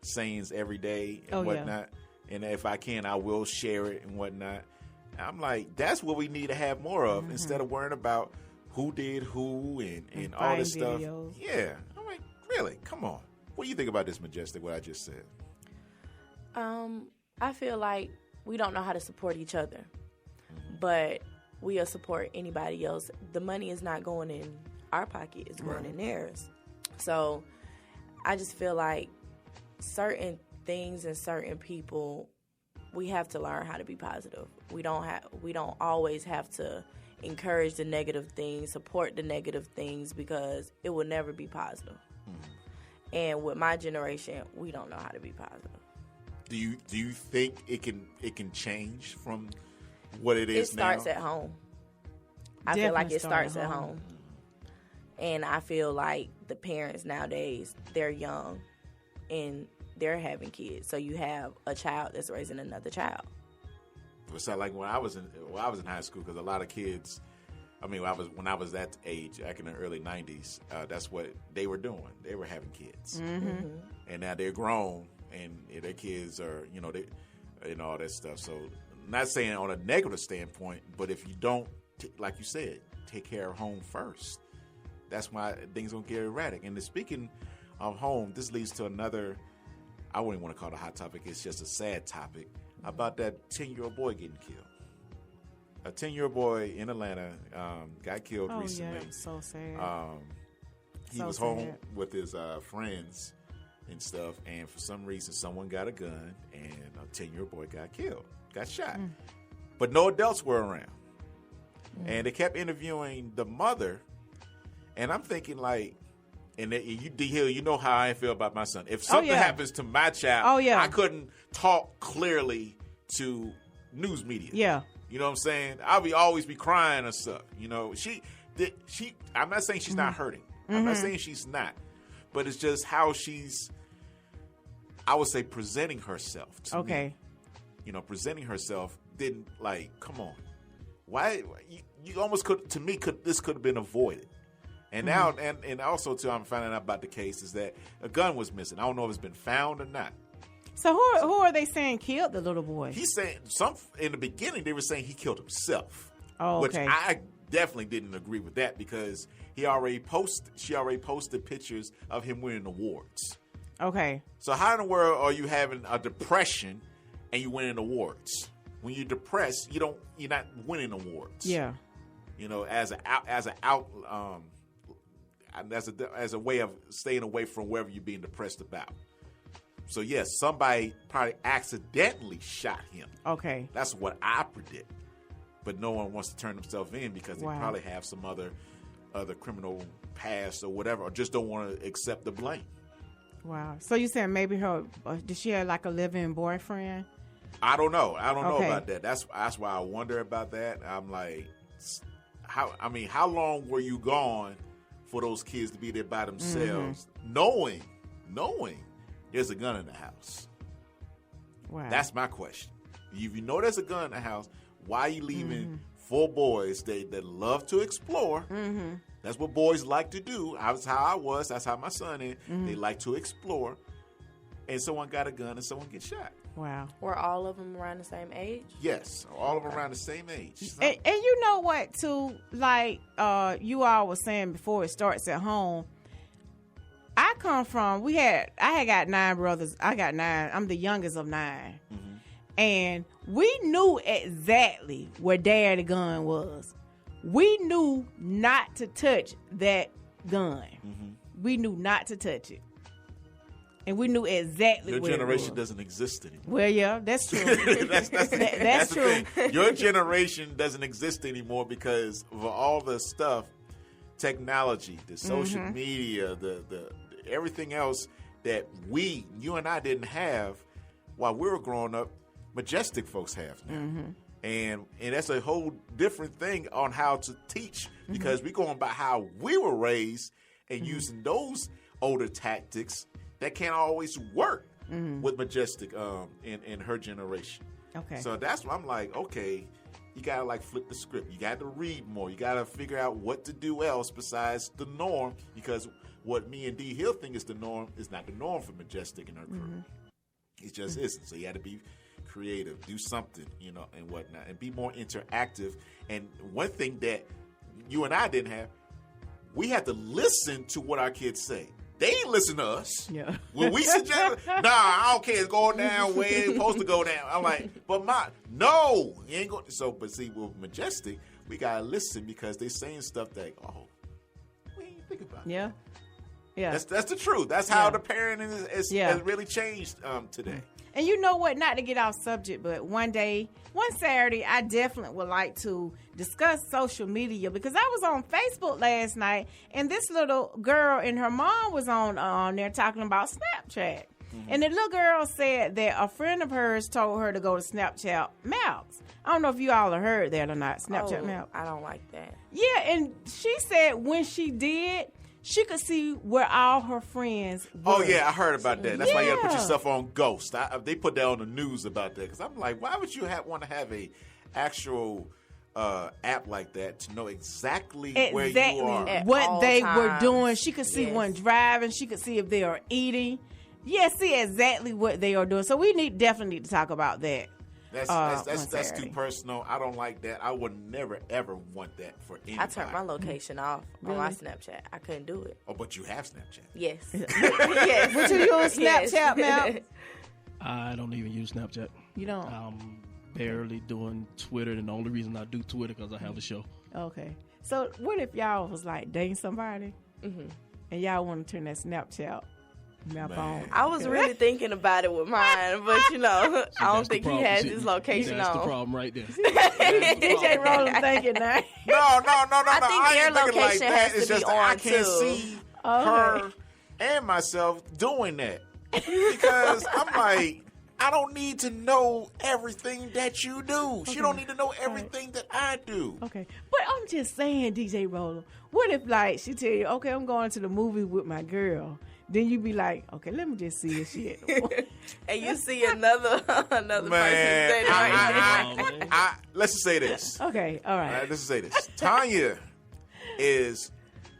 sayings every day and whatnot. Yeah. And if I can, I will share it and whatnot. I'm like, that's what we need to have more of instead of worrying about who did who and all this stuff. Videos. Yeah. I'm like, really? Come on. What do you think about this, Majestic, what I just said? I feel like we don't know how to support each other, but we'll support anybody else. The money is not going in our pocket, it's going in theirs. So I just feel like certain things and certain people, we have to learn how to be positive. We don't always have to encourage the negative things, support the negative things, because it will never be positive. And with my generation, we don't know how to be positive. Do you think it can change from what it is now? It starts at home. I feel like it starts at home. And I feel like the parents nowadays, they're young and they're having kids. So you have a child that's raising another child. It's not like when I was in high school, because a lot of kids, I mean, when I was that age, back in the early 90s, that's what they were doing. They were having kids. And now they're grown, and their kids are, they, and all that stuff. So not saying on a negative standpoint, but if you don't, like you said, take care of home first, that's why things don't get erratic. And speaking of home, this leads to another, I wouldn't want to call it a hot topic, it's just a sad topic, about that 10-year-old boy getting killed. A 10-year-old boy in Atlanta got killed recently. Yeah, so sad. He was home with his friends and stuff, and for some reason, someone got a gun, and a 10-year-old boy got shot. But no adults were around. And they kept interviewing the mother, and I'm thinking, like, and you, D. Hill, you know how I feel about my son. If something happens to my child, I couldn't talk clearly to news media. Yeah. You know what I'm saying? I'll always be crying or stuff. You know, I'm not saying she's not hurting. I'm not saying she's not. But it's just how she's, I would say, presenting herself to me. You know, presenting herself didn't, like, come on. Why? You almost could, to me, this could have been avoided. And now, and also, too, I'm finding out about the case is that a gun was missing. I don't know if it's been found or not. So who are they saying killed the little boy? He's saying, in the beginning, they were saying he killed himself. Oh, okay. Which I definitely didn't agree with that because she already posted pictures of him winning awards. Okay. So how in the world are you having a depression and you winning awards? When you're depressed, you're not winning awards. Yeah. You know, as a way of staying away from wherever you're being depressed about. So yes, somebody probably accidentally shot him. Okay. That's what I predict. But no one wants to turn themselves in because they probably have some other criminal past or whatever, or just don't want to accept the blame. Wow. So you saying maybe did she have like a live-in boyfriend? I don't know. I don't know about that. That's why I wonder about that. I'm like, how long were you gone for those kids to be there by themselves, knowing there's a gun in the house? Wow. That's my question. If you know there's a gun in the house, why are you leaving 4 boys that love to explore? That's what boys like to do. That's how I was. That's how my son is. They like to explore. And someone got a gun and someone gets shot. Wow. Were all of them around the same age? Yes, all of them around the same age. And you know what, too? Like you all were saying before, it starts at home. I come from, I had got 9 brothers. I got 9. I'm the youngest of 9. And we knew exactly where Daddy gun was. We knew not to touch that gun. We knew not to touch it. And we knew exactly Your where it generation was. doesn't exist anymore. Well, yeah, that's true. that's true. Your generation doesn't exist anymore because of all the stuff, technology, the social media, the everything else that you and I didn't have while we were growing up. Majestic folks have now. And that's a whole different thing on how to teach because we're going by how we were raised and using those older tactics that can't always work with Majestic in her generation. Okay. So that's why I'm like, okay, you got to like flip the script. You got to read more. You got to figure out what to do else besides the norm because what me and D Hill think is the norm is not the norm for Majestic and her crew. It just isn't. So you had to be creative, do something, and whatnot, and be more interactive. And one thing that you and I didn't have, we had to listen to what our kids say. They ain't listen to us. Yeah. When we suggest, I don't care, it's going down where it's supposed to go down. I'm like, no, you ain't going. So, but see, with Majestic, we gotta listen because they saying stuff that, we ain't think about. Yeah. Yeah. That's the truth. That's how the parenting has really changed today. And you know what? Not to get off subject, but one Saturday, I definitely would like to discuss social media because I was on Facebook last night, and this little girl and her mom was on there talking about Snapchat. And the little girl said that a friend of hers told her to go to Snapchat Maps. I don't know if you all have heard that or not, Snapchat Maps. I don't like that. Yeah, and she said when she did, she could see where all her friends were. Oh, yeah, I heard about that. That's why you got to put yourself on Ghost. They put that on the news about that because I'm like, why would you want to have a actual app like that to know exactly where you are? What they were doing. She could see one driving. She could see if they are eating. Yeah, see exactly what they are doing. So we definitely need to talk about that. That's too personal. I don't like that. I would never, ever want that for anybody. I turned my location off on my Snapchat. I couldn't do it. Oh, but you have Snapchat. Yes. Yes. Would you use Snapchat now? I don't even use Snapchat. You don't? I'm barely doing Twitter, and the only reason I do Twitter because I have a show. Okay. So what if y'all was like dating somebody and y'all want to turn that Snapchat map on? I was really thinking about it with mine, but I don't think he has his location That's on. the problem right there. DJ Roland thinking that. No. I think their ain't thinking location has It's to be just I on can't too. see her and myself doing that because I'm like, I don't need to know everything that you do. She don't need to know everything that I do. Okay. But I'm just saying, DJ Roller, what if, like, she tell you, okay, I'm going to the movie with my girl. Then you be like, okay, let me just see if she at the movie. And you see another person standing right there. Let's just say this. Okay, all right. Let's just say this. Tanya is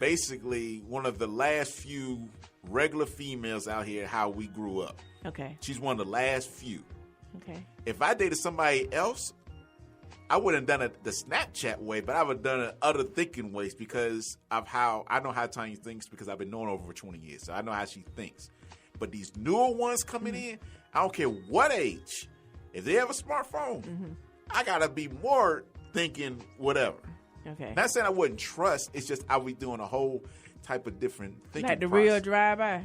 basically one of the last few regular females out here how we grew up. Okay. She's one of the last few. Okay. If I dated somebody else, I wouldn't have done it the Snapchat way, but I would have done it other thinking ways because of how I know how Tanya thinks because I've been knowing her over 20 years. So I know how she thinks. But these newer ones coming in, I don't care what age. If they have a smartphone, I got to be more thinking whatever. Okay. Not saying I wouldn't trust. It's just I be doing a whole type of different thinking Like the process. real drive-by.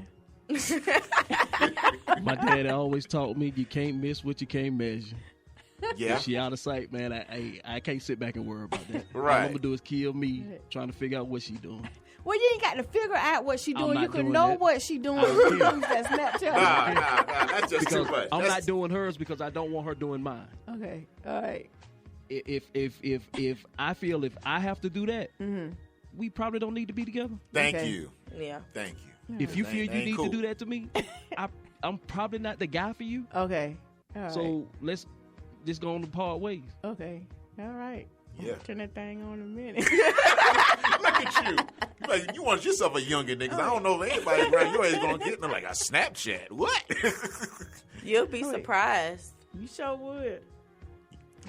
My daddy always taught me you can't miss what you can't measure. Yeah. If she out of sight, man, I can't sit back and worry about that. Right. All I'm gonna do is kill me trying to figure out what she doing. Well, you ain't got to figure out what she I'm doing. not You can doing know that. what she doing. I don't care. Use that Snapchat. Nah, that's just too Because much. I'm That's- not doing hers because I don't want her doing mine. Okay. All right. If I feel if I have to do that, we probably don't need to be together. Thank Okay. you. Yeah. Thank you. If you That feel you ain't need cool. to do that to me, I'm probably not the guy for you. Okay. All right. So let's just go on to part ways. Okay. All right. Yeah. Turn that thing on in a minute. Look at you. Like, you want yourself a younger nigga. 'Cause I don't know if anybody around your age gonna get like a Snapchat. What? You'll be surprised. You sure would.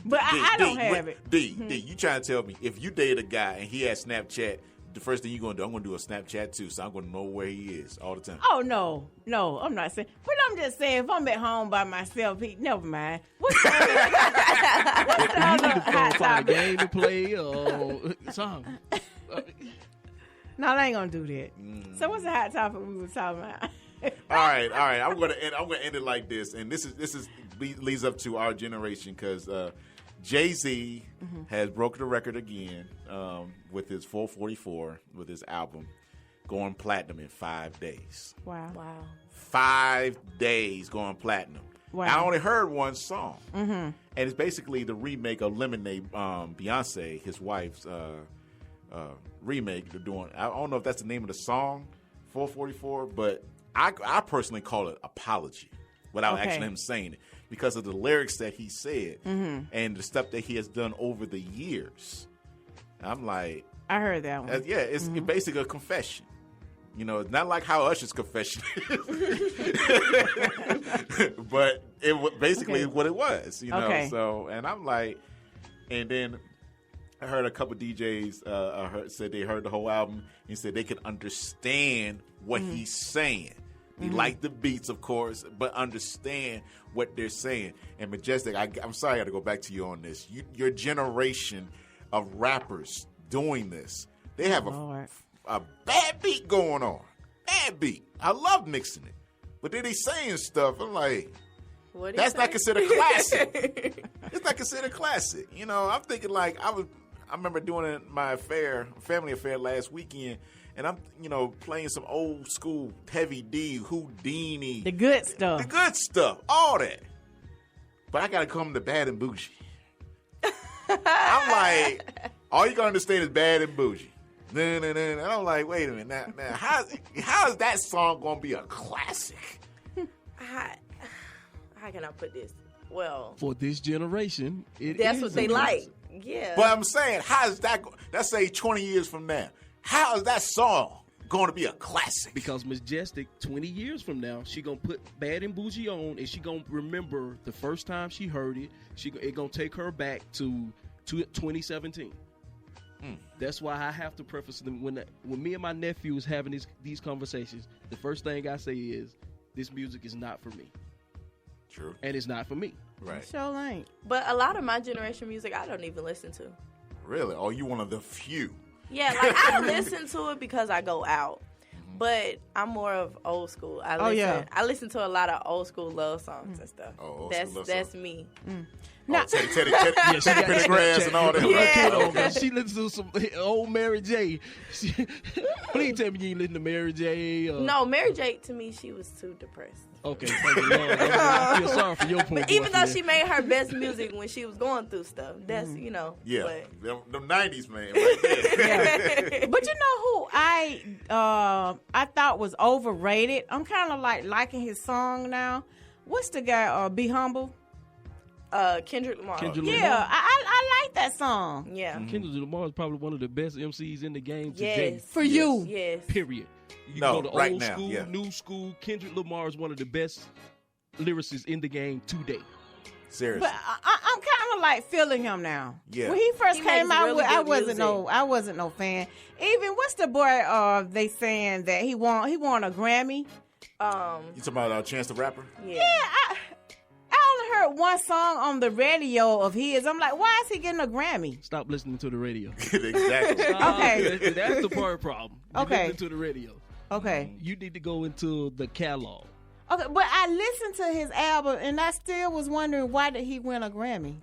But I don't have it. D, you trying to tell me if you date a guy and he has Snapchat, the first thing you're going to do, I'm going to do a Snapchat too, so I'm going to know where he is all the time. Oh, no, I'm not saying. But I'm just saying, if I'm at home by myself, never mind. What's the other hot Find a topic? game to play or something. No, I ain't gonna do that. So what's the hot topic we were talking about? All right. I'm going to end it like this, and this leads up to our generation because Jay-Z has broken the record again with his 444 with his album going platinum in 5 days. Wow. 5 days going platinum. Wow. I only heard one song, and it's basically the remake of Lemonade. Beyonce, his wife's remake. They're doing. I don't know if that's the name of the song, 444, but I personally call it Apology without actually him saying it because of the lyrics that he said and the stuff that he has done over the years. I'm like, I heard that one. yeah, it's basically a confession. You know, it's not like how Usher's confession is. But it was basically what it was, you know. So, and I'm like, and then I heard a couple DJs said they heard the whole album and said they could understand what he's saying. They like the beats, of course, but understand what they're saying. And Majestic, I'm sorry I got to go back to you on this. Your generation of rappers doing this, they have a bad beat going on. Bad beat. I love mixing it. But then he's saying stuff. I'm like, that's not considered classic. It's not considered classic. You know, I'm thinking like I remember doing it at my family affair last weekend, and I'm, playing some old school Heavy D, Houdini. The good stuff. The good stuff. All that. But I got to come to Bad and Bougie. I'm like, all you going to understand is Bad and Bougie. And I'm like, wait a minute. Now how is that song going to be a classic? How can I put this? Well, For this generation, that's is what they a classic. like. Yeah. But I'm saying, how is that? Let's say 20 years from now. How is that song going to be a classic? Because Majestic, 20 years from now, she gonna put Bad and Bougie on, and she gonna remember the first time she heard it. It gonna take her back to 2017. That's why I have to preface them when me and my nephew is having these conversations. The first thing I say is, this music is not for me. True. And it's not for me. Right. Sure ain't. But a lot of my generation music, I don't even listen to. Really? Oh, you one of the few. Yeah, like I listen to it because I go out. But I'm more of old school. I listen to a lot of old school love songs and stuff. That's me. No, Teddy Pendergrass and all that. Yeah. She listens to some old Mary J. Please tell me you ain't listen to Mary J. No, Mary J. To me, she was too depressed. Okay, thank you, Lord. I feel sorry for your point. But even though she made her best music when she was going through stuff, that's Yeah, but. them 90s, man, right there. But you know who I thought was overrated? I'm kind of liking his song now. What's the guy? Be Humble. Kendrick Lamar. Yeah, I like that song. Yeah. Kendrick Lamar is probably one of the best MCs in the game Yes. today. For you. Yes. Period. You No, go to right old now, school, yeah. new school. Kendrick Lamar is one of the best lyricists in the game today. Seriously. But I'm kind of like feeling him now. Yeah. When he first He came makes out, really I good wasn't no fan. Even what's the boy? They saying that he won a Grammy. You talking about Chance the Rapper? Yeah. I only heard one song on the radio of his. I'm like, why is he getting a Grammy? Stop listening to the radio. Exactly. Okay. That's the part problem. You Okay. listen to the radio. Okay. You need to go into the catalog. Okay, but I listened to his album and I still was wondering why did he win a Grammy?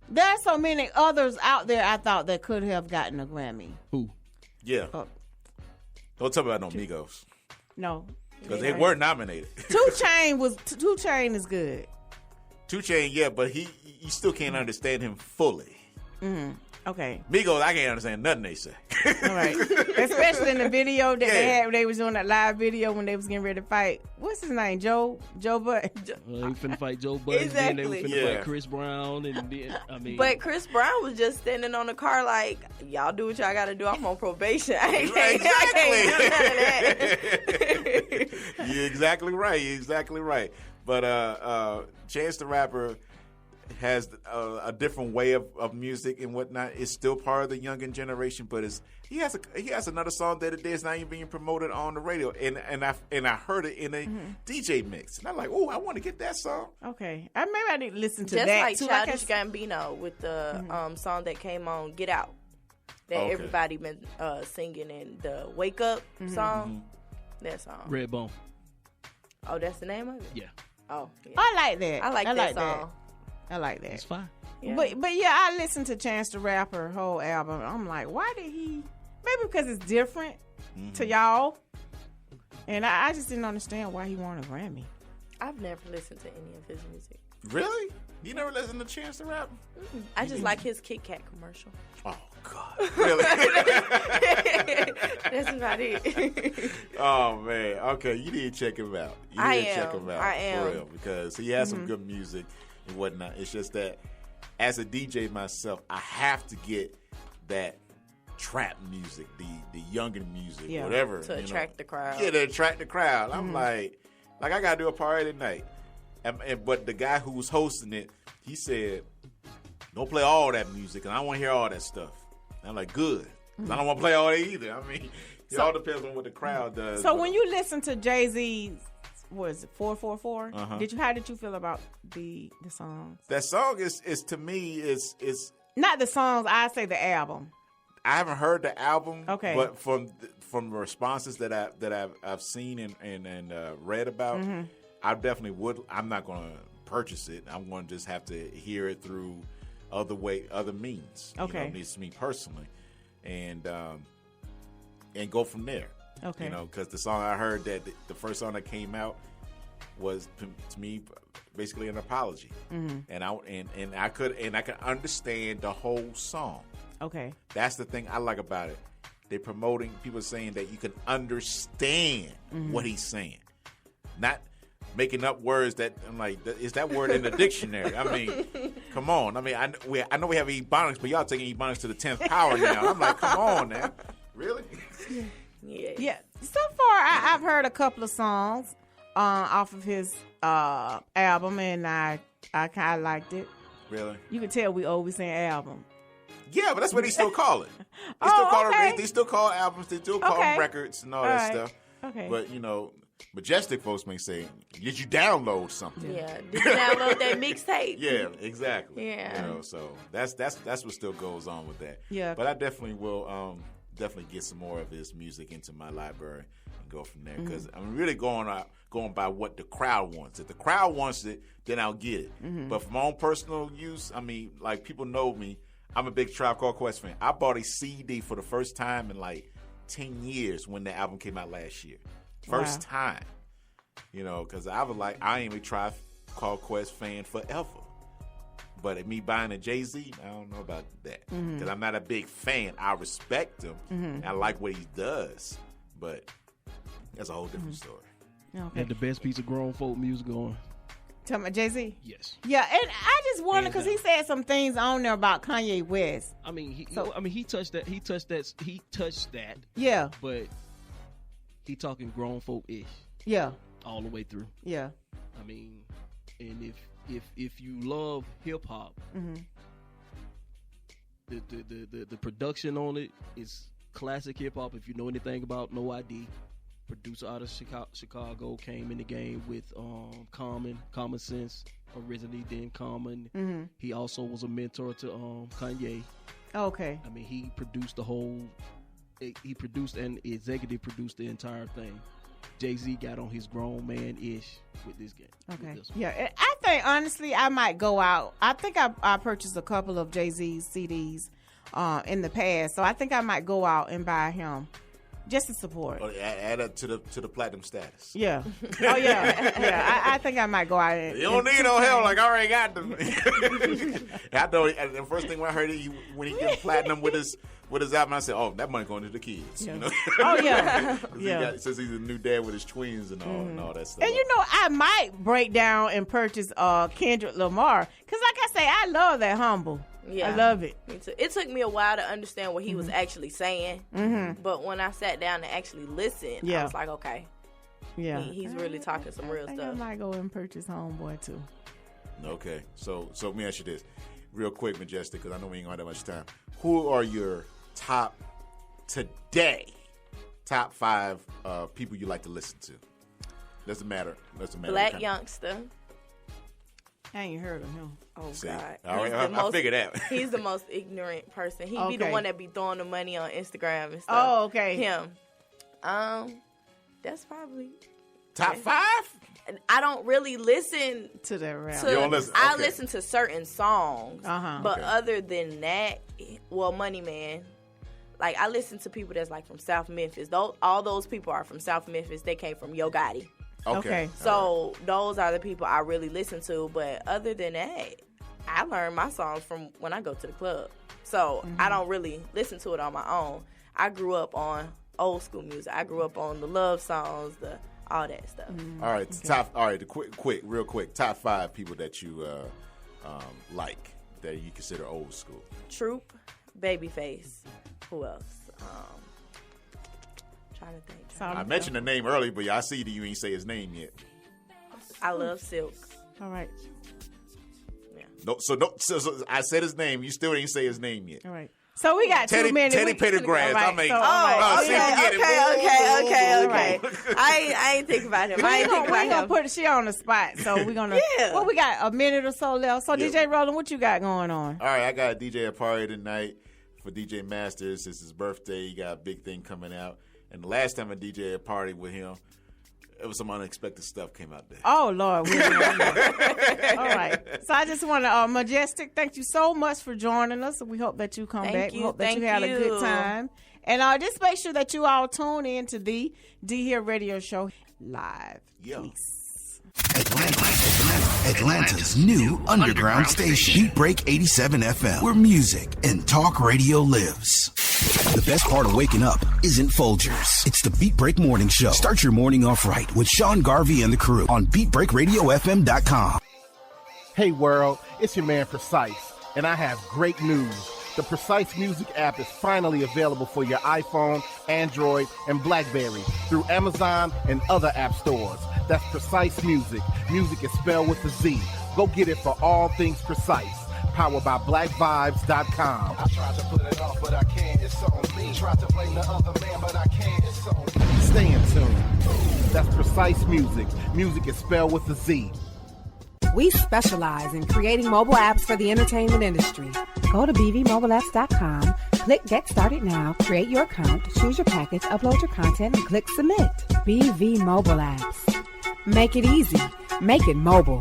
There are so many others out there I thought that could have gotten a Grammy. Who? Yeah. Don't tell me about no Migos. No. Because they were nominated. 2 Chainz is good. 2 Chainz, yeah, but you still can't understand him fully. Okay. Migos, I can't understand nothing they say. All right. Especially in the video that they had when they was doing that live video when they was getting ready to fight. What's his name? Joe Butt. They finna fight Joe Budden, Exactly. then they were finna fight Chris Brown, and then But Chris Brown was just standing on the car like, y'all do what y'all got to do. I'm on probation. I can't do none of that. You're exactly right. You're exactly right. But Chance the Rapper has a different way of music and whatnot. It's still part of the younger generation, but he has another song that is not even being promoted on the radio, and I heard it in a DJ mix, and I'm like, oh, I want to get that song. Okay, maybe I need to listen to just that like too. Childish Gambino with the song that came on Get Out that everybody been singing in the Wake Up song. That song. Redbone. Oh, that's the name of it? Yeah. Oh, yeah. I like that. I like that song. I like that. It's fine. Yeah. But yeah, I listened to Chance the Rapper whole album. I'm like, why did he? Maybe because it's different to y'all. And I just didn't understand why he won a Grammy. I've never listened to any of his music. Really? You never listened to Chance the Rapper? I just like his Kit Kat commercial. Oh, God. Really? That's about it. Oh, man. Okay, you need to check him out. You need to check him out. I am. For real, because he has some good music and whatnot. It's just that as a DJ myself, I have to get that trap music, the younger music, whatever. To attract the crowd. Yeah, to attract the crowd. I'm like I got to do a party tonight. But the guy who was hosting it, he said, don't play all that music, and I don't want to hear all that stuff. And I'm like, good. I don't want to play all that either. I mean, it all depends on what the crowd does. So when you listen to Jay-Z's, what is it, 444? How did you feel about the songs? That song is to me is not the songs. I say the album. I haven't heard the album. Okay, but from the responses that I've seen and read about, I definitely would. I'm not going to purchase it. I'm going to just have to hear it through other means. Okay, it's me personally, and go from there. Okay, because the song I heard that the first song that came out was to me basically an apology, and I could understand the whole song. Okay, that's the thing I like about it. They're promoting people saying that you can understand what he's saying, not making up words that I'm like, is that word in the dictionary? I mean, come on. I mean, I know we have Ebonics, but y'all taking Ebonics to the 10th power now. I'm like, come on now, really? Yeah. So far, I've heard a couple of songs off of his album, and I kind of liked it. Really? You can tell we always saying album. Yeah, but that's what they still call it. They still call albums. They still call them records and all that stuff. Okay. But Majestic folks may say, "Did you download something?" Yeah. Did you download that mixtape? Yeah, exactly. Yeah. So that's what still goes on with that. Yeah. But I definitely will definitely get some more of his music into my library and go from there. Because I'm really going by what the crowd wants. If the crowd wants it, then I'll get it. But for my own personal use, I mean, like, people know me. I'm a big Tribe Called Quest fan. I bought a CD for the first time in like 10 years when the album came out last year. First time. You know, because I was like, I ain't a Tribe Called Quest fan forever. But me buying a Jay-Z, I don't know about that. Because I'm not a big fan. I respect him. And I like what he does. But that's a whole different story. Okay. Had the best piece of grown folk music going. Talking about Jay-Z? Yes. Yeah, and I just wonder because he said some things on there about Kanye West. I mean, he touched that. He touched that. Yeah. But he talking grown folk ish. Yeah. All the way through. Yeah. I mean, and if you love hip hop, the production on it is classic hip hop. If you know anything about No ID, producer out of Chicago, came in the game with Common Sense originally, then Common. He also was a mentor to Kanye. Okay. I mean, he produced he produced and executive produced the entire thing. Jay-Z got on his grown man-ish with this game. Okay. Yeah, I think, honestly, I might go out. I think I purchased a couple of Jay-Z's CDs in the past, so I think I might go out and buy him just to support. Oh, add up to the platinum status. Yeah. Oh, yeah. Yeah, I think I might go out and... You don't need no help. Like, I already got them. I know the first thing when I heard it, when he get platinum with his album, I said, oh, that money going to the kids. Yeah. You know? Oh, yeah. Since he's a new dad with his twins and all that stuff. And you know, I might break down and purchase Kendrick Lamar. Because like I say, I love that Humble. Yeah. I love it. It took me a while to understand what he was actually saying. But when I sat down and actually listened, I was like, okay. Yeah. He's really talking some real stuff. I might go and purchase Homeboy, too. Okay. So let me ask you this. Real quick, Majestic, because I know we ain't going to have that much time. Who are your top 5 people you like to listen to? Doesn't matter. Black Youngster. I ain't heard of him. Oh, See? God. All right, I figured that. He's the most ignorant person. He be the one that be throwing the money on Instagram and stuff. Oh, okay. Him. That's probably... Top 5? I don't really listen to that rap. You don't listen? I Okay. listen to certain songs. But Okay. other than that, well, Money Man. Like, I listen to people that's like from South Memphis. All those people are from South Memphis. They came from Yo Gotti. Okay. So those are the people I really listen to. But other than that, I learn my songs from when I go to the club. So I don't really listen to it on my own. I grew up on old school music. I grew up on the love songs, all that stuff. All right, real quick. Top 5 people that you like that you consider old school. Troop, Babyface. Who else? Trying to think. I mentioned the name earlier, but I see that you ain't say his name yet. I love Silk. All right. No, so I said his name. You still didn't say his name yet. All right. So we got 2 minutes. Teddy Pendergrass. Right. I mean, Okay. I ain't think about him. I ain't think about him. We gonna put she on the spot. So we're gonna. Well, we got a minute or so left. So DJ Roland, what you got going on? All right, I got a DJ party tonight for DJ Masters. It's his birthday. He got a big thing coming out. And the last time I DJ a party with him, it was some unexpected stuff came out there. Oh, Lord. All right. So I just want to, Majestic, thank you so much for joining us. We hope that you come back. We hope that you had a good time. And just make sure that you all tune in to the D Here Radio Show live. Peace. Atlanta's new underground station, Beat Break 87 FM, where music and talk radio lives. The best part of waking up isn't Folgers. It's the Beat Break Morning Show. Start your morning off right with Sean Garvey and the crew on BeatBreakRadioFM.com. Hey world, it's your man Precise, and I have great news. The Precise Music app is finally available for your iPhone, Android, and BlackBerry through Amazon and other app stores. That's Precise Music. Music is spelled with a Z. Go get it for all things Precise. Powered by BlackVibes.com. I tried to put it off, but I can't. It's on me. Tried to blame the other man, but I can't. It's on me. Stay in tune. That's Precise Music. Music is spelled with a Z. We specialize in creating mobile apps for the entertainment industry. Go to bvmobileapps.com, Click Get Started Now, create your account, choose your package, upload your content, and click Submit. BV Mobile Apps. Make it easy. Make it mobile.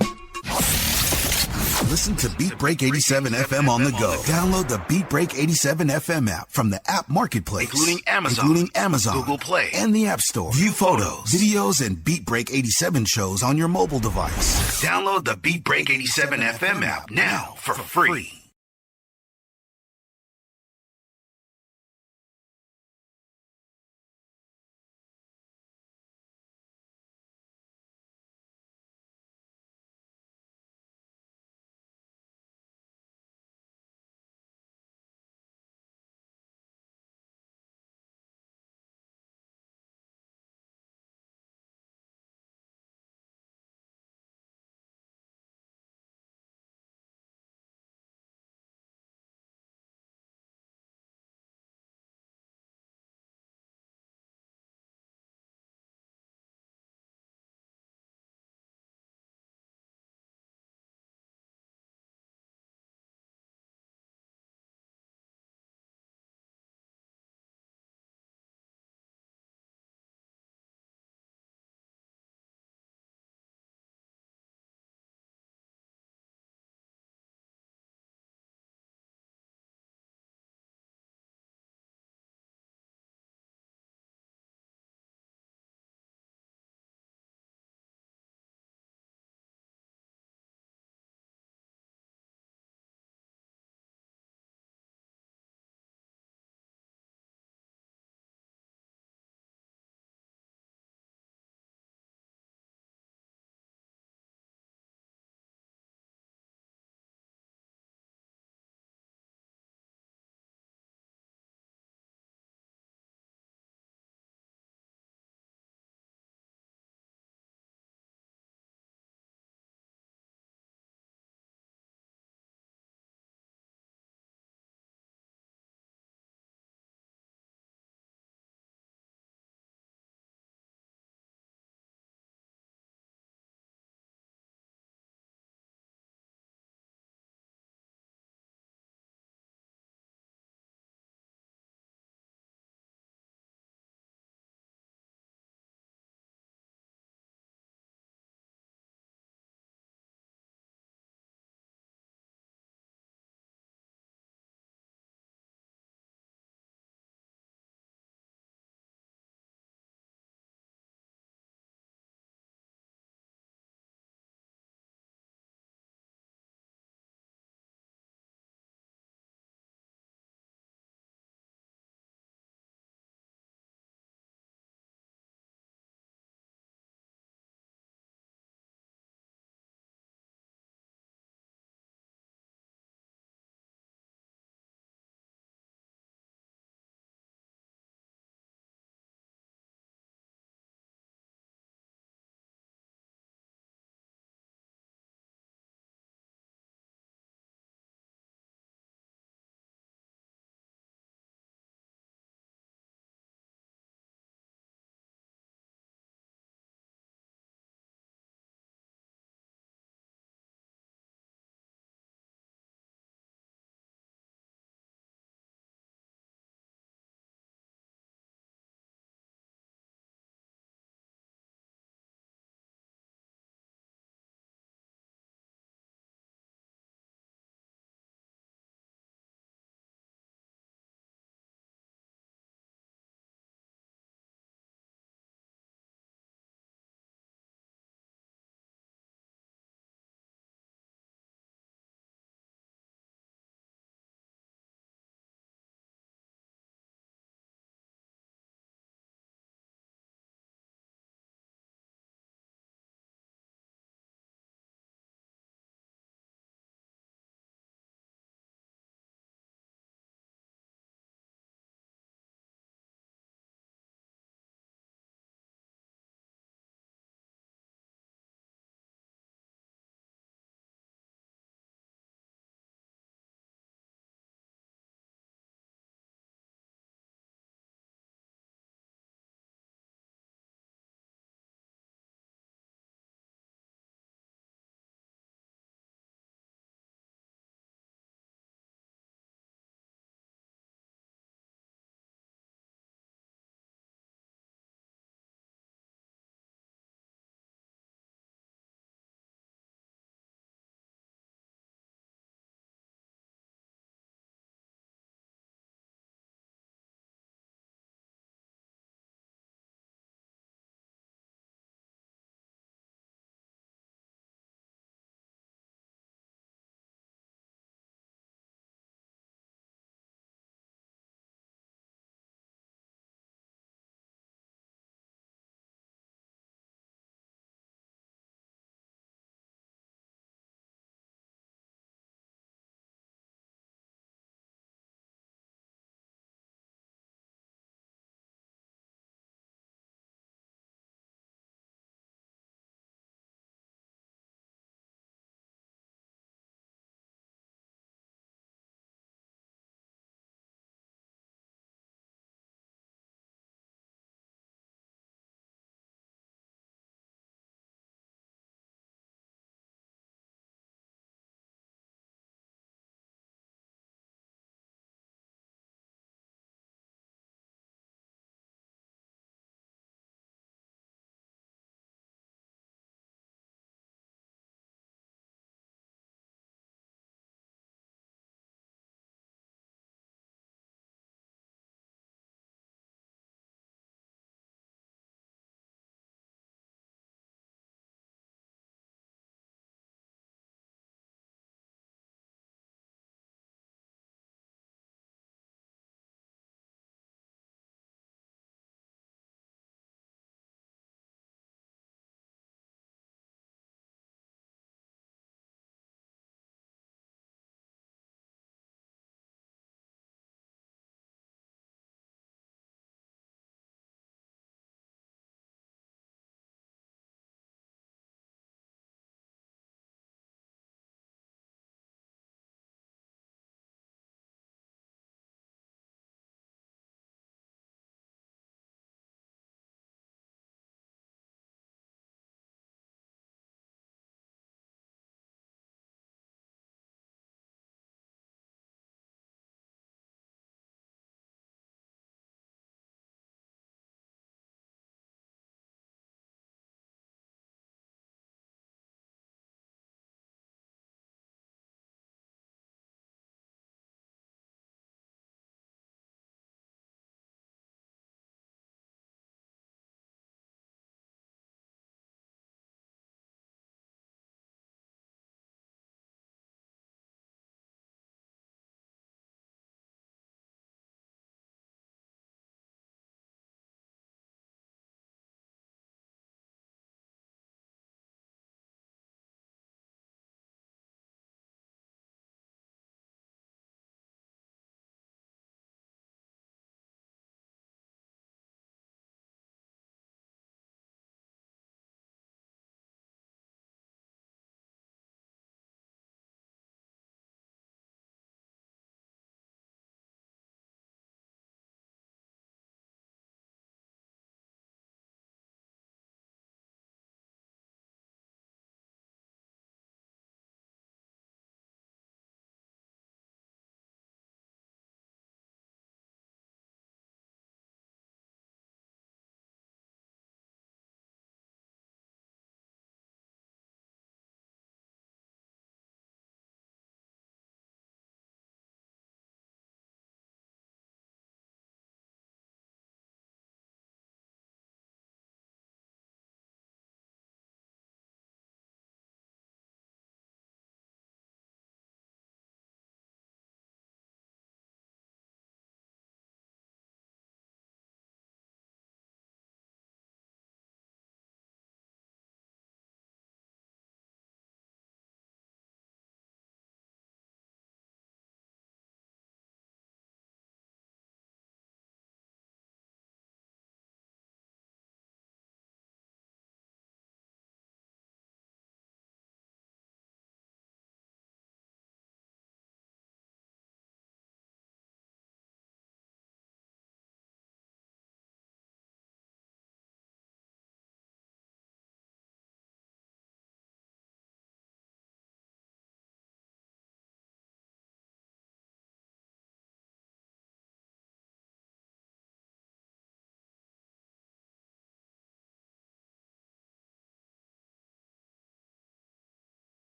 Listen to Beat Break 87 FM on the go. Download the Beat Break 87 FM app from the App Marketplace, including Amazon, Google Play, and the App Store. View photos, videos, and Beat Break 87 shows on your mobile device. Download the Beat Break 87 FM app now for free.